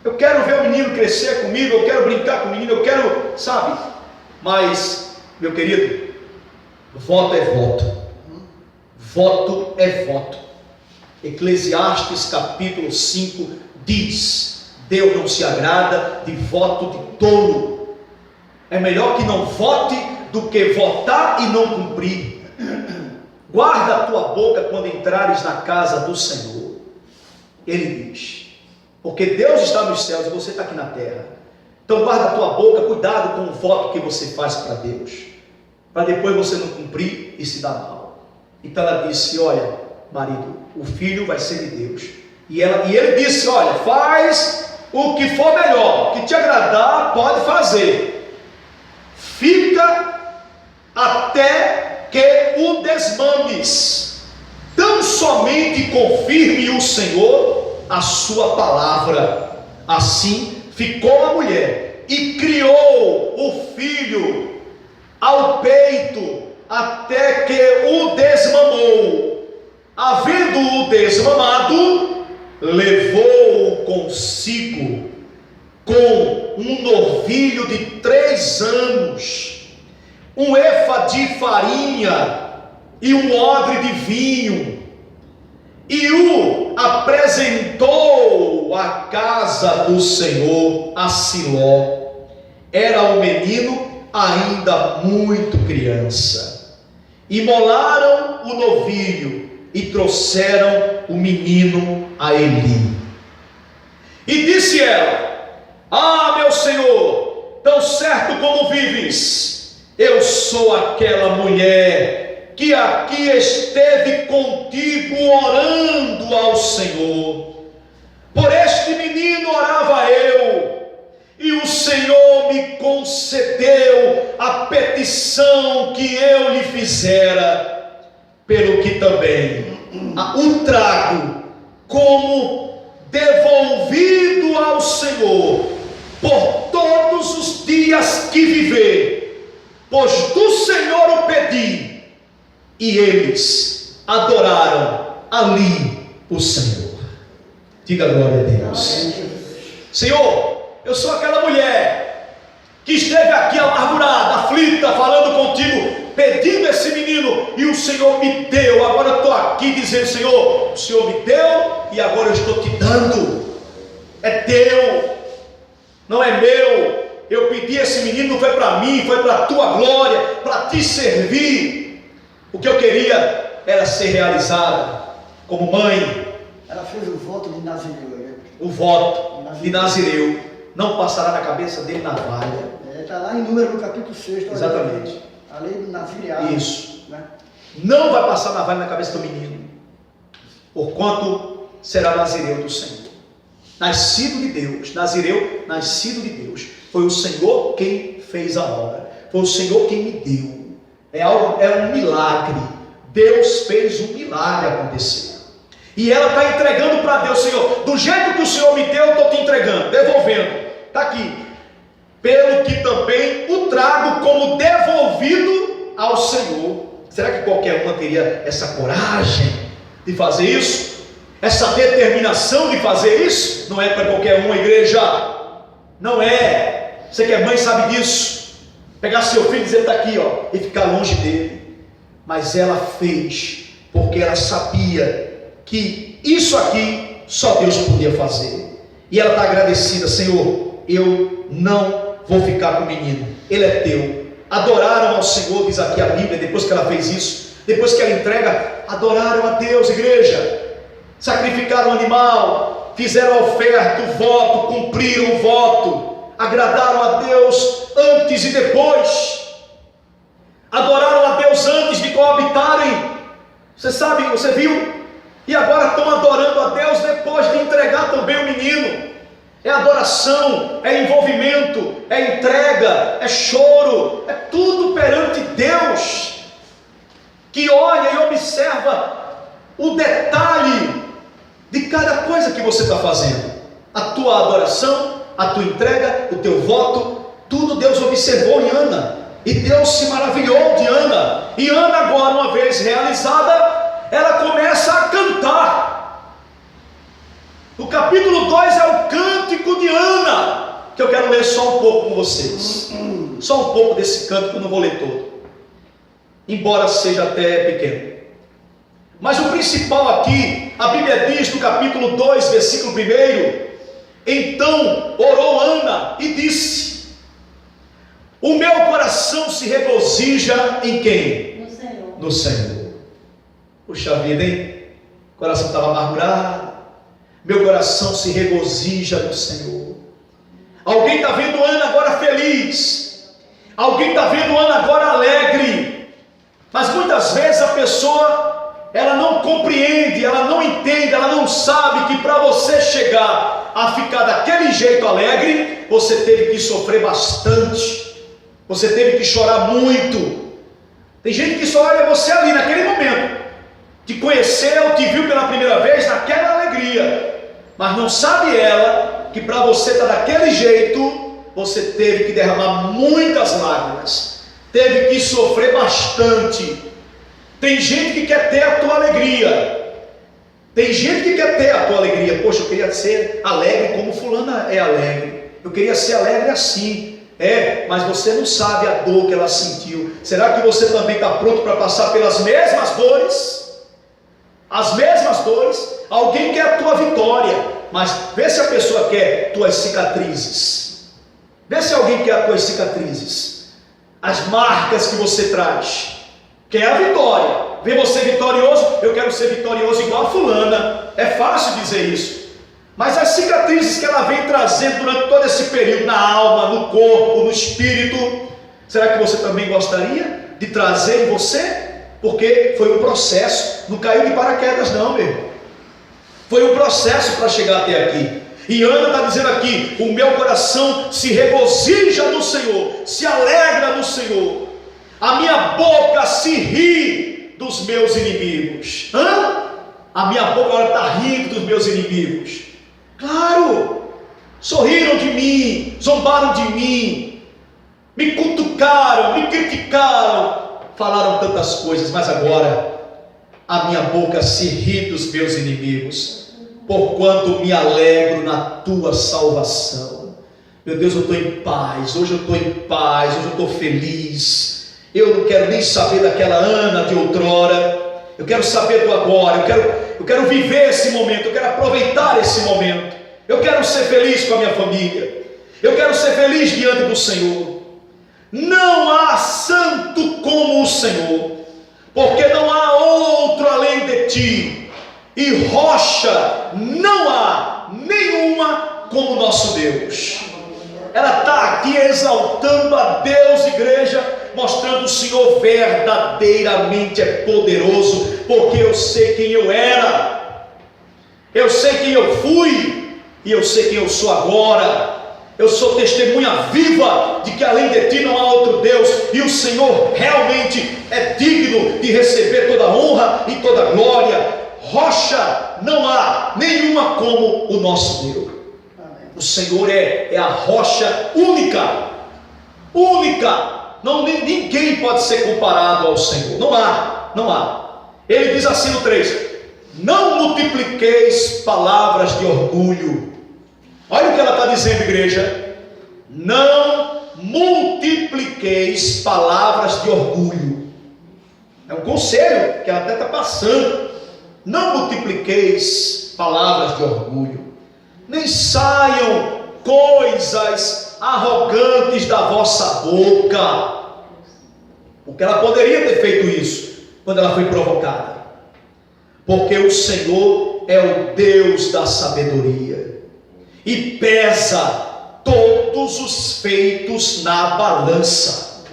Eu quero ver o menino crescer comigo, eu quero brincar com o menino, eu quero, sabe? Mas, meu querido, voto é voto, voto é voto. Eclesiastes capítulo 5 diz: Deus não se agrada de voto de tolo. É melhor que não vote do que votar e não cumprir. Guarda a tua boca quando entrares na casa do Senhor. Ele diz, porque Deus está nos céus e você está aqui na terra. Então guarda a tua boca, cuidado com o voto que você faz para Deus, para depois você não cumprir e se dar mal. Então ela disse: olha, marido, o filho vai ser de Deus. E ele disse: olha, faz o que for melhor, o que te agradar, pode fazer. Fica até que o desmandes. Tão somente confirme o Senhor a sua palavra. Assim ficou a mulher e criou o filho ao peito até que o desmamou. Havendo-o desmamado, levou-o consigo com um novilho de 3 anos, um efa de farinha e um odre de vinho, e o apresentou à casa do Senhor, a Siló. Era o menino ainda muito criança. Imolaram o novilho e trouxeram o menino a Eli. E disse ela: ah, meu senhor, tão certo como vives, eu sou aquela mulher que aqui esteve contigo orando ao Senhor. Por este menino orava eu, e o Senhor me concedeu a petição que eu lhe fizera, pelo que também o trago como devolvido ao Senhor por todos os dias que viver, pois do Senhor o pedi. E eles adoraram ali o Senhor. Diga glória a Deus. Senhor, eu sou aquela mulher que esteve aqui amargurada, aflita, falando contigo, pedindo esse menino, e o Senhor me deu. Agora eu estou aqui dizendo: Senhor, o Senhor me deu e agora eu estou te dando. É teu, não é meu. Eu pedi esse menino, não foi para mim, foi para a tua glória, para te servir. O que eu queria era ser realizada como mãe. Ela fez o voto de Nazireu, né? O voto de Nazireu. Não passará na cabeça dele navalha. Está lá em Número no capítulo 6. Exatamente. A lei do nazireado. Isso. Né? Não vai passar navalha na cabeça do menino, porquanto será Nazireu do Senhor. Nascido de Deus. Nazireu, nascido de Deus. Foi o Senhor quem fez a obra. Foi o Senhor quem me deu. É um milagre. Deus fez um milagre acontecer. E ela está entregando para Deus: Senhor, do jeito que o Senhor me deu, eu estou te entregando, devolvendo. Está aqui. Pelo que também o trago como devolvido ao Senhor. Será que qualquer uma teria essa coragem de fazer isso? Essa determinação de fazer isso? Não é para qualquer uma, igreja. Não é. Você que é mãe sabe disso. Pegar seu filho e dizer: está aqui, ó, e ficar longe dele. Mas ela fez, porque ela sabia que isso aqui só Deus podia fazer. E ela está agradecida: Senhor, eu não vou ficar com o menino, ele é teu. Adoraram ao Senhor, diz aqui a Bíblia, depois que ela fez isso. depois que ela entrega, adoraram a Deus, igreja, sacrificaram o animal, fizeram a oferta, o voto, cumpriram o voto, agradaram a Deus antes e depois, adoraram a Deus antes de coabitarem. Você sabe, você viu? E agora estão adorando a Deus depois de entregar também o menino. É adoração, é envolvimento, é entrega, é choro, é tudo perante Deus, que olha e observa o detalhe de cada coisa que você está fazendo. A tua adoração, a tua entrega, o teu voto, tudo Deus observou em Ana, e Deus se maravilhou de Ana. E Ana agora, uma vez realizada, ela começa a cantar. O capítulo 2 é o cântico de Ana, que eu quero ler só um pouco com vocês. Só um pouco desse cântico, eu não vou ler todo, embora seja até pequeno. Mas o principal aqui, a Bíblia diz no capítulo 2, versículo 1: então orou Ana e disse: o meu coração se regozija em quem? No Senhor. No Senhor. Puxa vida, hein? O coração estava amargurado. Meu coração se regozija no Senhor. Alguém está vendo Ana agora feliz. Alguém está vendo Ana agora alegre. Mas muitas vezes a pessoa, ela não compreende, ela não entende, ela não sabe que para você chegar a ficar daquele jeito alegre, você teve que sofrer bastante. Você teve que chorar muito. Tem gente que só olha você ali naquele momento, te conheceu, te viu pela primeira vez naquela alegria, mas não sabe ela que para você estar daquele jeito, você teve que derramar muitas lágrimas, teve que sofrer bastante. Tem gente que quer ter a tua alegria, tem gente que quer ter a tua alegria. Poxa, eu queria ser alegre como fulana é alegre, eu queria ser alegre assim. Mas você não sabe a dor que ela sentiu. Será que você também está pronto para passar pelas mesmas dores? As mesmas dores. Alguém quer a tua vitória, mas vê se a pessoa quer tuas cicatrizes. Vê se alguém quer as tuas cicatrizes, as marcas que você traz. Quer a vitória, vê você vitorioso. Eu quero ser vitorioso igual a fulana. É fácil dizer isso, mas as cicatrizes que ela vem trazendo durante todo esse período, na alma, no corpo, no espírito, será que você também gostaria de trazer em você? Porque foi um processo, não caiu de paraquedas não, meu irmão. Foi um processo para chegar até aqui. E Ana está dizendo aqui: o meu coração se regozija no Senhor, se alegra no Senhor, a minha boca se ri dos meus inimigos. A minha boca agora está rindo dos meus inimigos. Claro, sorriram de mim, zombaram de mim, me cutucaram, me criticaram, falaram tantas coisas, mas agora a minha boca se ri dos meus inimigos, porquanto me alegro na tua salvação. Meu Deus, eu estou em paz, hoje eu estou em paz, hoje eu estou feliz. Eu não quero nem saber daquela Ana de outrora, eu quero saber do agora, eu quero viver esse momento, eu quero aproveitar esse momento, eu quero ser feliz com a minha família, eu quero ser feliz diante do Senhor. Não há santo como o Senhor, porque não há outro além de ti, e rocha não há nenhuma como nosso Deus. Ela está aqui exaltando a Deus, igreja, mostrando o Senhor verdadeiramente é poderoso, porque eu sei quem eu era, eu sei quem eu fui, e eu sei quem eu sou agora. Eu sou testemunha viva de que além de ti não há outro Deus, e o Senhor realmente é digno de receber toda a honra e toda a glória. Rocha não há nenhuma como o nosso Deus. O Senhor é a rocha única, não, ninguém pode ser comparado ao Senhor, não há. Ele diz assim no 3: não multipliqueis palavras de orgulho. Olha o que ela está dizendo, igreja: não multipliqueis palavras de orgulho. É um conselho que ela até está passando. Não multipliqueis palavras de orgulho, nem saiam coisas arrogantes da vossa boca. Porque ela poderia ter feito isso, quando ela foi provocada. Porque o Senhor é o Deus da sabedoria e pesa todos os feitos na balança.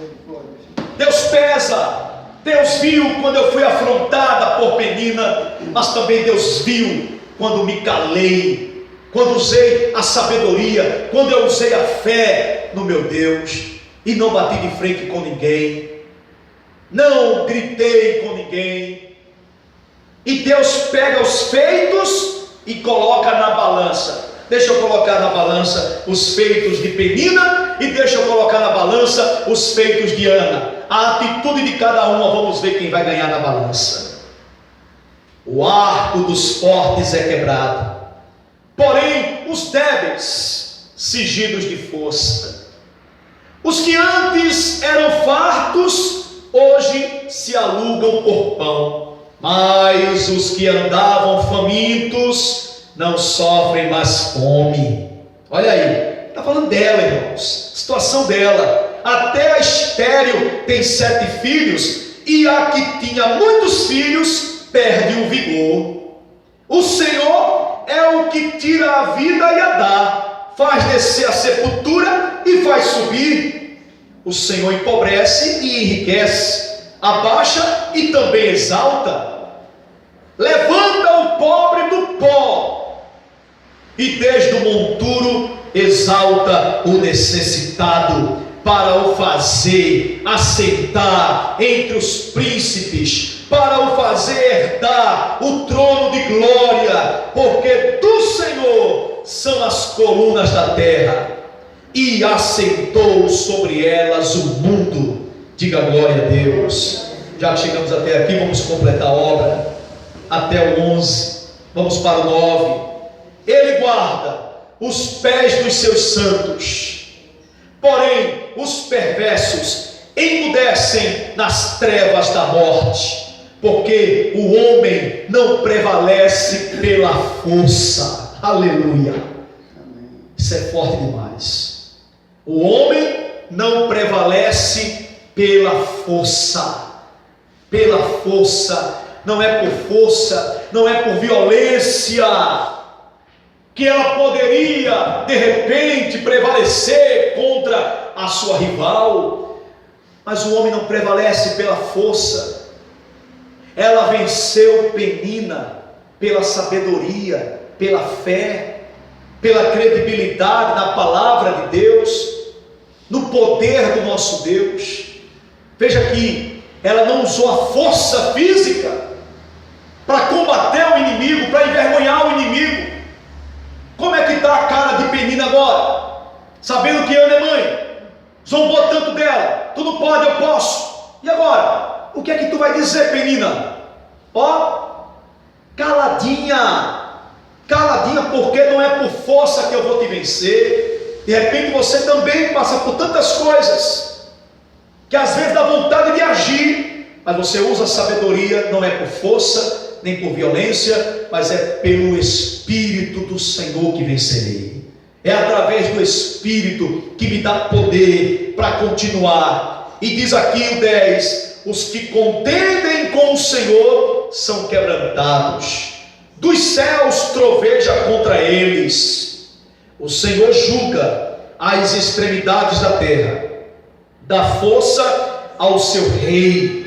Deus pesa. Deus viu quando eu fui afrontada por Penina, mas também Deus viu quando me calei, quando usei a sabedoria, quando eu usei a fé no meu Deus e não bati de frente com ninguém, não gritei com ninguém. E Deus pega os feitos e coloca na balança. Deixa eu colocar na balança os feitos de Penina e deixa eu colocar na balança os feitos de Ana. A atitude de cada uma, vamos ver quem vai ganhar na balança. O arco dos fortes é quebrado, porém os débeis cingidos de força. Os que antes eram fartos, hoje se alugam por pão, mas os que andavam famintos não sofrem mais fome. Olha aí, está falando dela, irmãos, situação dela. Até a estéril tem 7 filhos, e a que tinha muitos filhos perde o vigor. O Senhor é o que tira a vida e a dá, faz descer a sepultura e faz subir. O Senhor empobrece e enriquece, abaixa e também exalta. Levanta o pobre do pó e desde o monturo exalta o necessitado, para o fazer assentar entre os príncipes, para o fazer herdar o trono de glória, porque do Senhor são as colunas da terra, e assentou sobre elas o mundo. Diga glória a Deus. Já que chegamos até aqui, vamos completar a obra até o 11, vamos para o 9. Ele guarda os pés dos seus santos, porém os perversos emudecem nas trevas da morte, porque o homem não prevalece pela força. Aleluia. Isso é forte demais. O homem não prevalece pela força. Pela força. Não é por força, não é por violência que ela poderia de repente prevalecer contra a sua rival. Mas o homem não prevalece pela força. Ela venceu Penina pela sabedoria, pela fé, pela credibilidade na palavra de Deus, no poder do nosso Deus. Veja que ela não usou a força física para combater o inimigo, para envergonhar o inimigo. Como é que está a cara de Penina agora? Sabendo que Ana é mãe, zombou tanto dela, tu não pode, eu posso. E agora? O que é que tu vai dizer, Penina? Ó, caladinha, caladinha, porque não é por força que eu vou te vencer. De repente você também passa por tantas coisas, que às vezes dá vontade de agir, mas você usa a sabedoria, não é por força, nem por violência, mas é pelo Espírito do Senhor que vencerei. É através do Espírito que me dá poder para continuar. E diz aqui o 10: os que contendem com o Senhor são quebrantados, dos céus troveja contra eles. O Senhor julga as extremidades da terra, dá força ao seu rei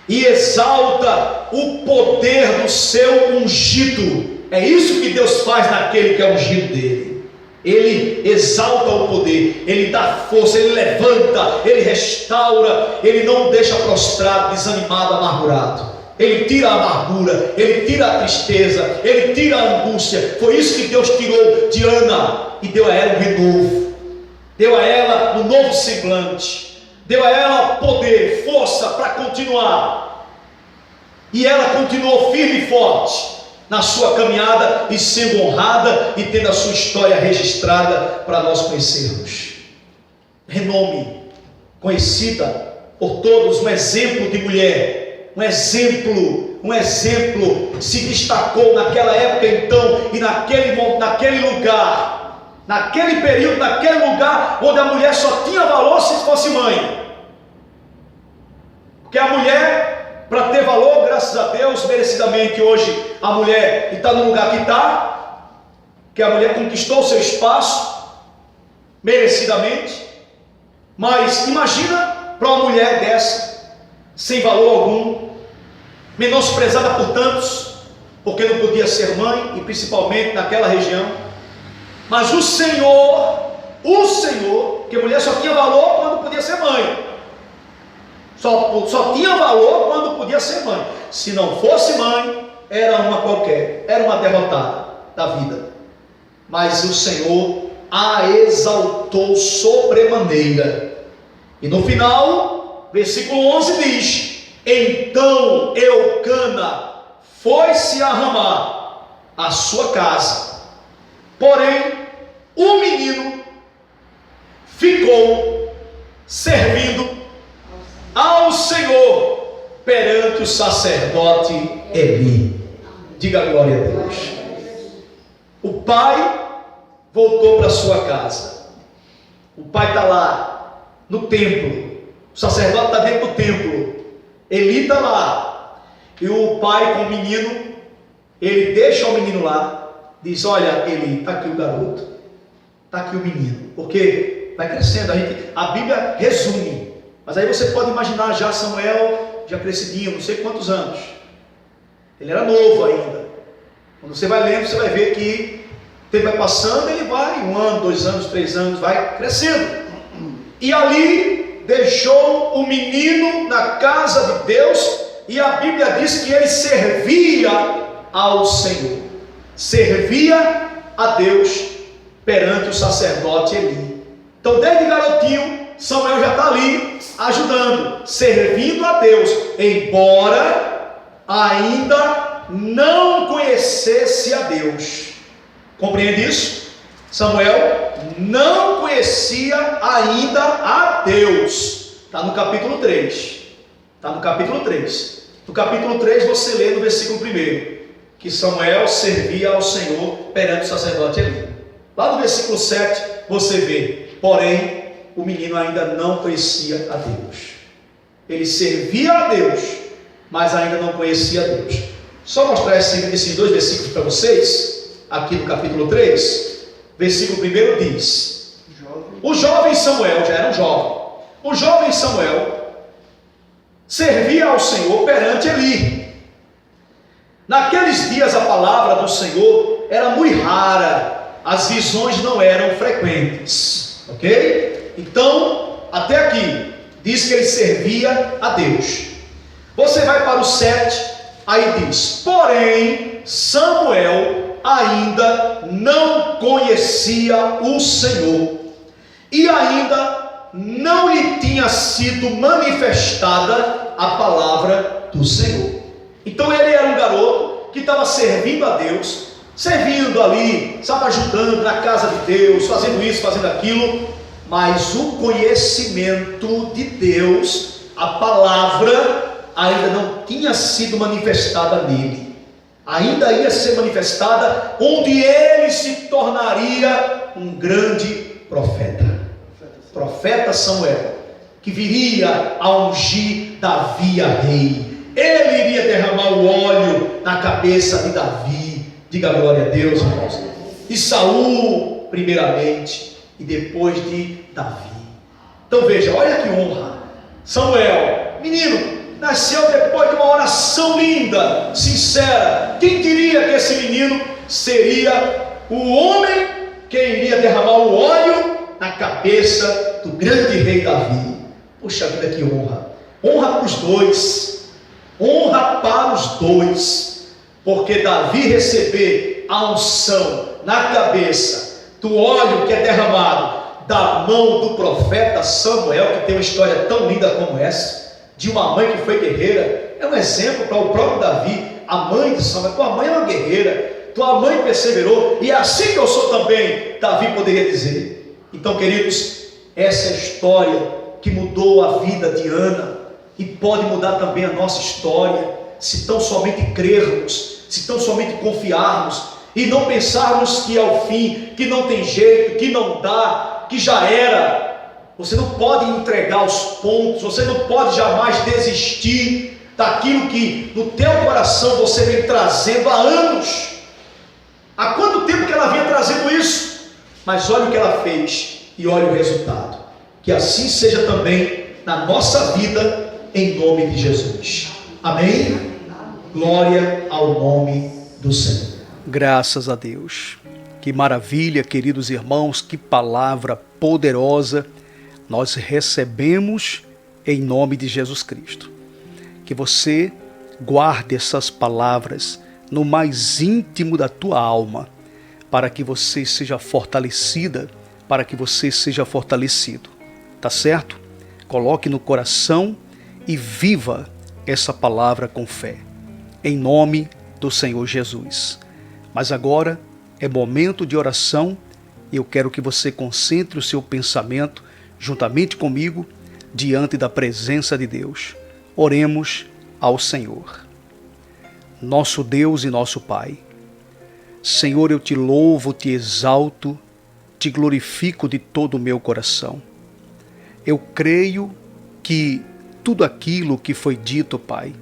e exalta o poder do seu ungido. É isso que Deus faz naquele que é ungido dele. Ele exalta o poder, ele dá força, ele levanta, ele restaura, ele não deixa prostrado, desanimado, amargurado. Ele tira a amargura, ele tira a tristeza, ele tira a angústia. Foi isso que Deus tirou de Ana e deu a ela um renovo, deu a ela um novo semblante, deu a ela poder, força para continuar. E ela continuou firme e forte na sua caminhada e sendo honrada e tendo a sua história registrada para nós conhecermos. Renome, conhecida por todos, um exemplo de mulher, um exemplo, se destacou naquela época então e naquele lugar, naquele período, naquele lugar onde a mulher só tinha valor se fosse mãe, porque a mulher para ter valor, graças a Deus, merecidamente hoje a mulher está no lugar que está, que a mulher conquistou seu espaço, merecidamente. Mas imagina para uma mulher dessa, sem valor algum, menosprezada por tantos, porque não podia ser mãe, e principalmente naquela região. Mas o Senhor, que a mulher só tinha valor quando podia ser mãe, só tinha valor quando podia ser mãe. Se não fosse mãe, era uma qualquer, era uma derrotada da vida. Mas o Senhor a exaltou sobremaneira. E no final, versículo 11 diz: então Eucana foi-se a Ramá, a sua casa. Porém, o menino ficou servindo ao Senhor perante o sacerdote Eli. Diga glória a Deus. O pai voltou para sua casa. O pai está lá no templo. O sacerdote está dentro do templo. Eli está lá. E o pai com o menino, ele deixa o menino lá. Diz: olha, Eli, está aqui o garoto, está aqui o menino. Porque vai crescendo. A Bíblia resume. Mas aí você pode imaginar já Samuel, já crescidinho, não sei quantos anos. Ele era novo ainda. Quando você vai lendo, você vai ver que o tempo vai passando, ele vai, 1 ano, 2 anos, 3 anos, vai crescendo. E ali deixou o menino na casa de Deus, e a Bíblia diz que ele servia ao Senhor, servia a Deus perante o sacerdote Eli. Então, desde garotinho, Samuel já está ali ajudando, servindo a Deus, embora ainda não conhecesse a Deus. Compreende isso? Samuel não conhecia ainda a Deus. Está no capítulo 3. Está no capítulo 3. No capítulo 3 você lê no versículo 1 que Samuel servia ao Senhor perante o sacerdote Eli. Lá no versículo 7 você vê: porém o menino ainda não conhecia a Deus. Ele servia a Deus, mas ainda não conhecia a Deus. Só mostrar esses 2 versículos para vocês, aqui no capítulo 3. Versículo 1 diz: o jovem Samuel, já era um jovem, o jovem Samuel servia ao Senhor perante Eli. Naqueles dias a palavra do Senhor era muito rara, as visões não eram frequentes, ok? Então, até aqui, diz que ele servia a Deus. Você vai para o 7, aí diz: porém, Samuel ainda não conhecia o Senhor, e ainda não lhe tinha sido manifestada a palavra do Senhor. Então ele era um garoto que estava servindo a Deus, servindo ali, sabe, ajudando na casa de Deus, fazendo isso, fazendo aquilo. Mas o conhecimento de Deus, a palavra, ainda não tinha sido manifestada nele. Ainda ia ser manifestada, onde ele se tornaria um grande profeta. Profeta Samuel, que viria a ungir Davi a rei. Ele iria derramar o óleo na cabeça de Davi. Diga glória a Deus, irmãos. De Saul, primeiramente, e depois de Davi. Então veja, olha que honra. Samuel, menino, nasceu depois de uma oração linda, sincera. Quem diria que esse menino seria o homem que iria derramar o óleo na cabeça do grande rei Davi? Puxa vida, que honra. Honra para os dois. Honra para os dois. Porque Davi receber a unção na cabeça do óleo que é derramado da mão do profeta Samuel, que tem uma história tão linda como essa, de uma mãe que foi guerreira, é um exemplo para o próprio Davi. A mãe de Samuel: tua mãe é uma guerreira, tua mãe perseverou, e é assim que eu sou também, Davi poderia dizer. Então, queridos, essa é a história que mudou a vida de Ana, e pode mudar também a nossa história, se tão somente crermos, se tão somente confiarmos, e não pensarmos que é o fim, que não tem jeito, que não dá, que já era. Você não pode entregar os pontos, você não pode jamais desistir, daquilo que no teu coração você vem trazendo há anos. Há quanto tempo que ela vinha trazendo isso? Mas olha o que ela fez e olha o resultado. Que assim seja também na nossa vida, em nome de Jesus. Amém? Glória ao nome do Senhor. Graças a Deus. Que maravilha, queridos irmãos, que palavra poderosa nós recebemos em nome de Jesus Cristo. Que você guarde essas palavras no mais íntimo da tua alma, para que você seja fortalecida, para que você seja fortalecido. Tá certo? Coloque no coração e viva essa palavra com fé, em nome do Senhor Jesus. Mas agora é momento de oração e eu quero que você concentre o seu pensamento juntamente comigo diante da presença de Deus. Oremos ao Senhor. Nosso Deus e nosso Pai, Senhor, eu te louvo, te exalto, te glorifico de todo o meu coração. Eu creio que tudo aquilo que foi dito, Pai,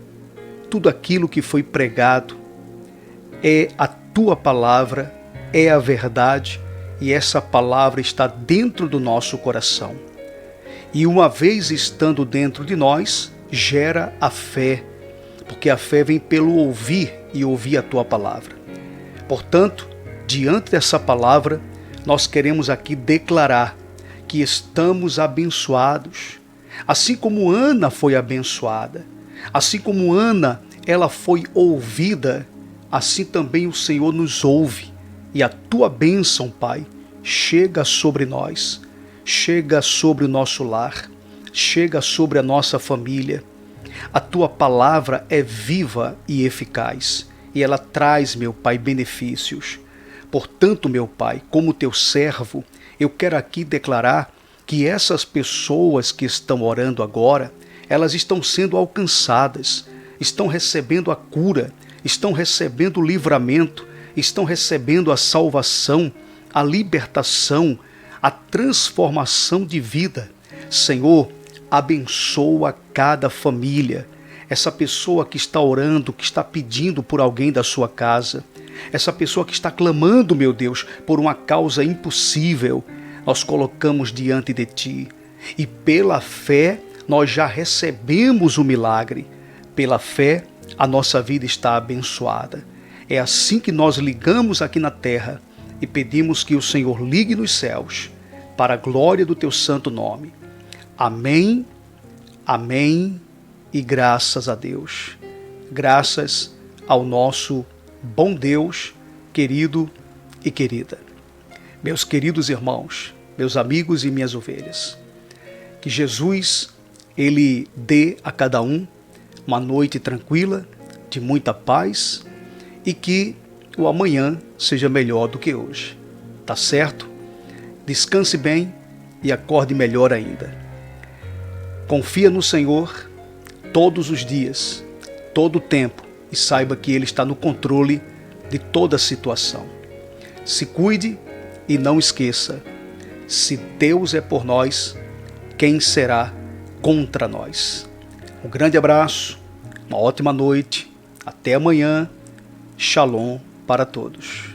tudo aquilo que foi pregado, é a tua palavra, é a verdade, e essa palavra está dentro do nosso coração. E uma vez estando dentro de nós, gera a fé, porque a fé vem pelo ouvir e ouvir a tua palavra. Portanto, diante dessa palavra, nós queremos aqui declarar que estamos abençoados, assim como Ana foi abençoada, assim como Ana, ela foi ouvida, assim também o Senhor nos ouve, e a tua bênção, Pai, chega sobre nós, chega sobre o nosso lar, chega sobre a nossa família. A tua palavra é viva e eficaz, e ela traz, meu Pai, benefícios. Portanto, meu Pai, como teu servo, eu quero aqui declarar que essas pessoas que estão orando agora, elas estão sendo alcançadas, estão recebendo a cura, estão recebendo o livramento, estão recebendo a salvação, a libertação, a transformação de vida. Senhor, abençoa cada família, essa pessoa que está orando, que está pedindo por alguém da sua casa, essa pessoa que está clamando, meu Deus, por uma causa impossível, nós colocamos diante de Ti. E pela fé, nós já recebemos o milagre. Pela fé, a nossa vida está abençoada. É assim que nós ligamos aqui na terra e pedimos que o Senhor ligue nos céus, para a glória do Teu santo nome. Amém, amém e graças a Deus. Graças ao nosso bom Deus, querido e querida. Meus queridos irmãos, meus amigos e minhas ovelhas, que Jesus, Ele dê a cada um uma noite tranquila, de muita paz, e que o amanhã seja melhor do que hoje. Tá certo? Descanse bem e acorde melhor ainda. Confia no Senhor todos os dias, todo o tempo, e saiba que Ele está no controle de toda a situação. Se cuide e não esqueça, se Deus é por nós, quem será contra nós? Um grande abraço, uma ótima noite, até amanhã, Shalom para todos.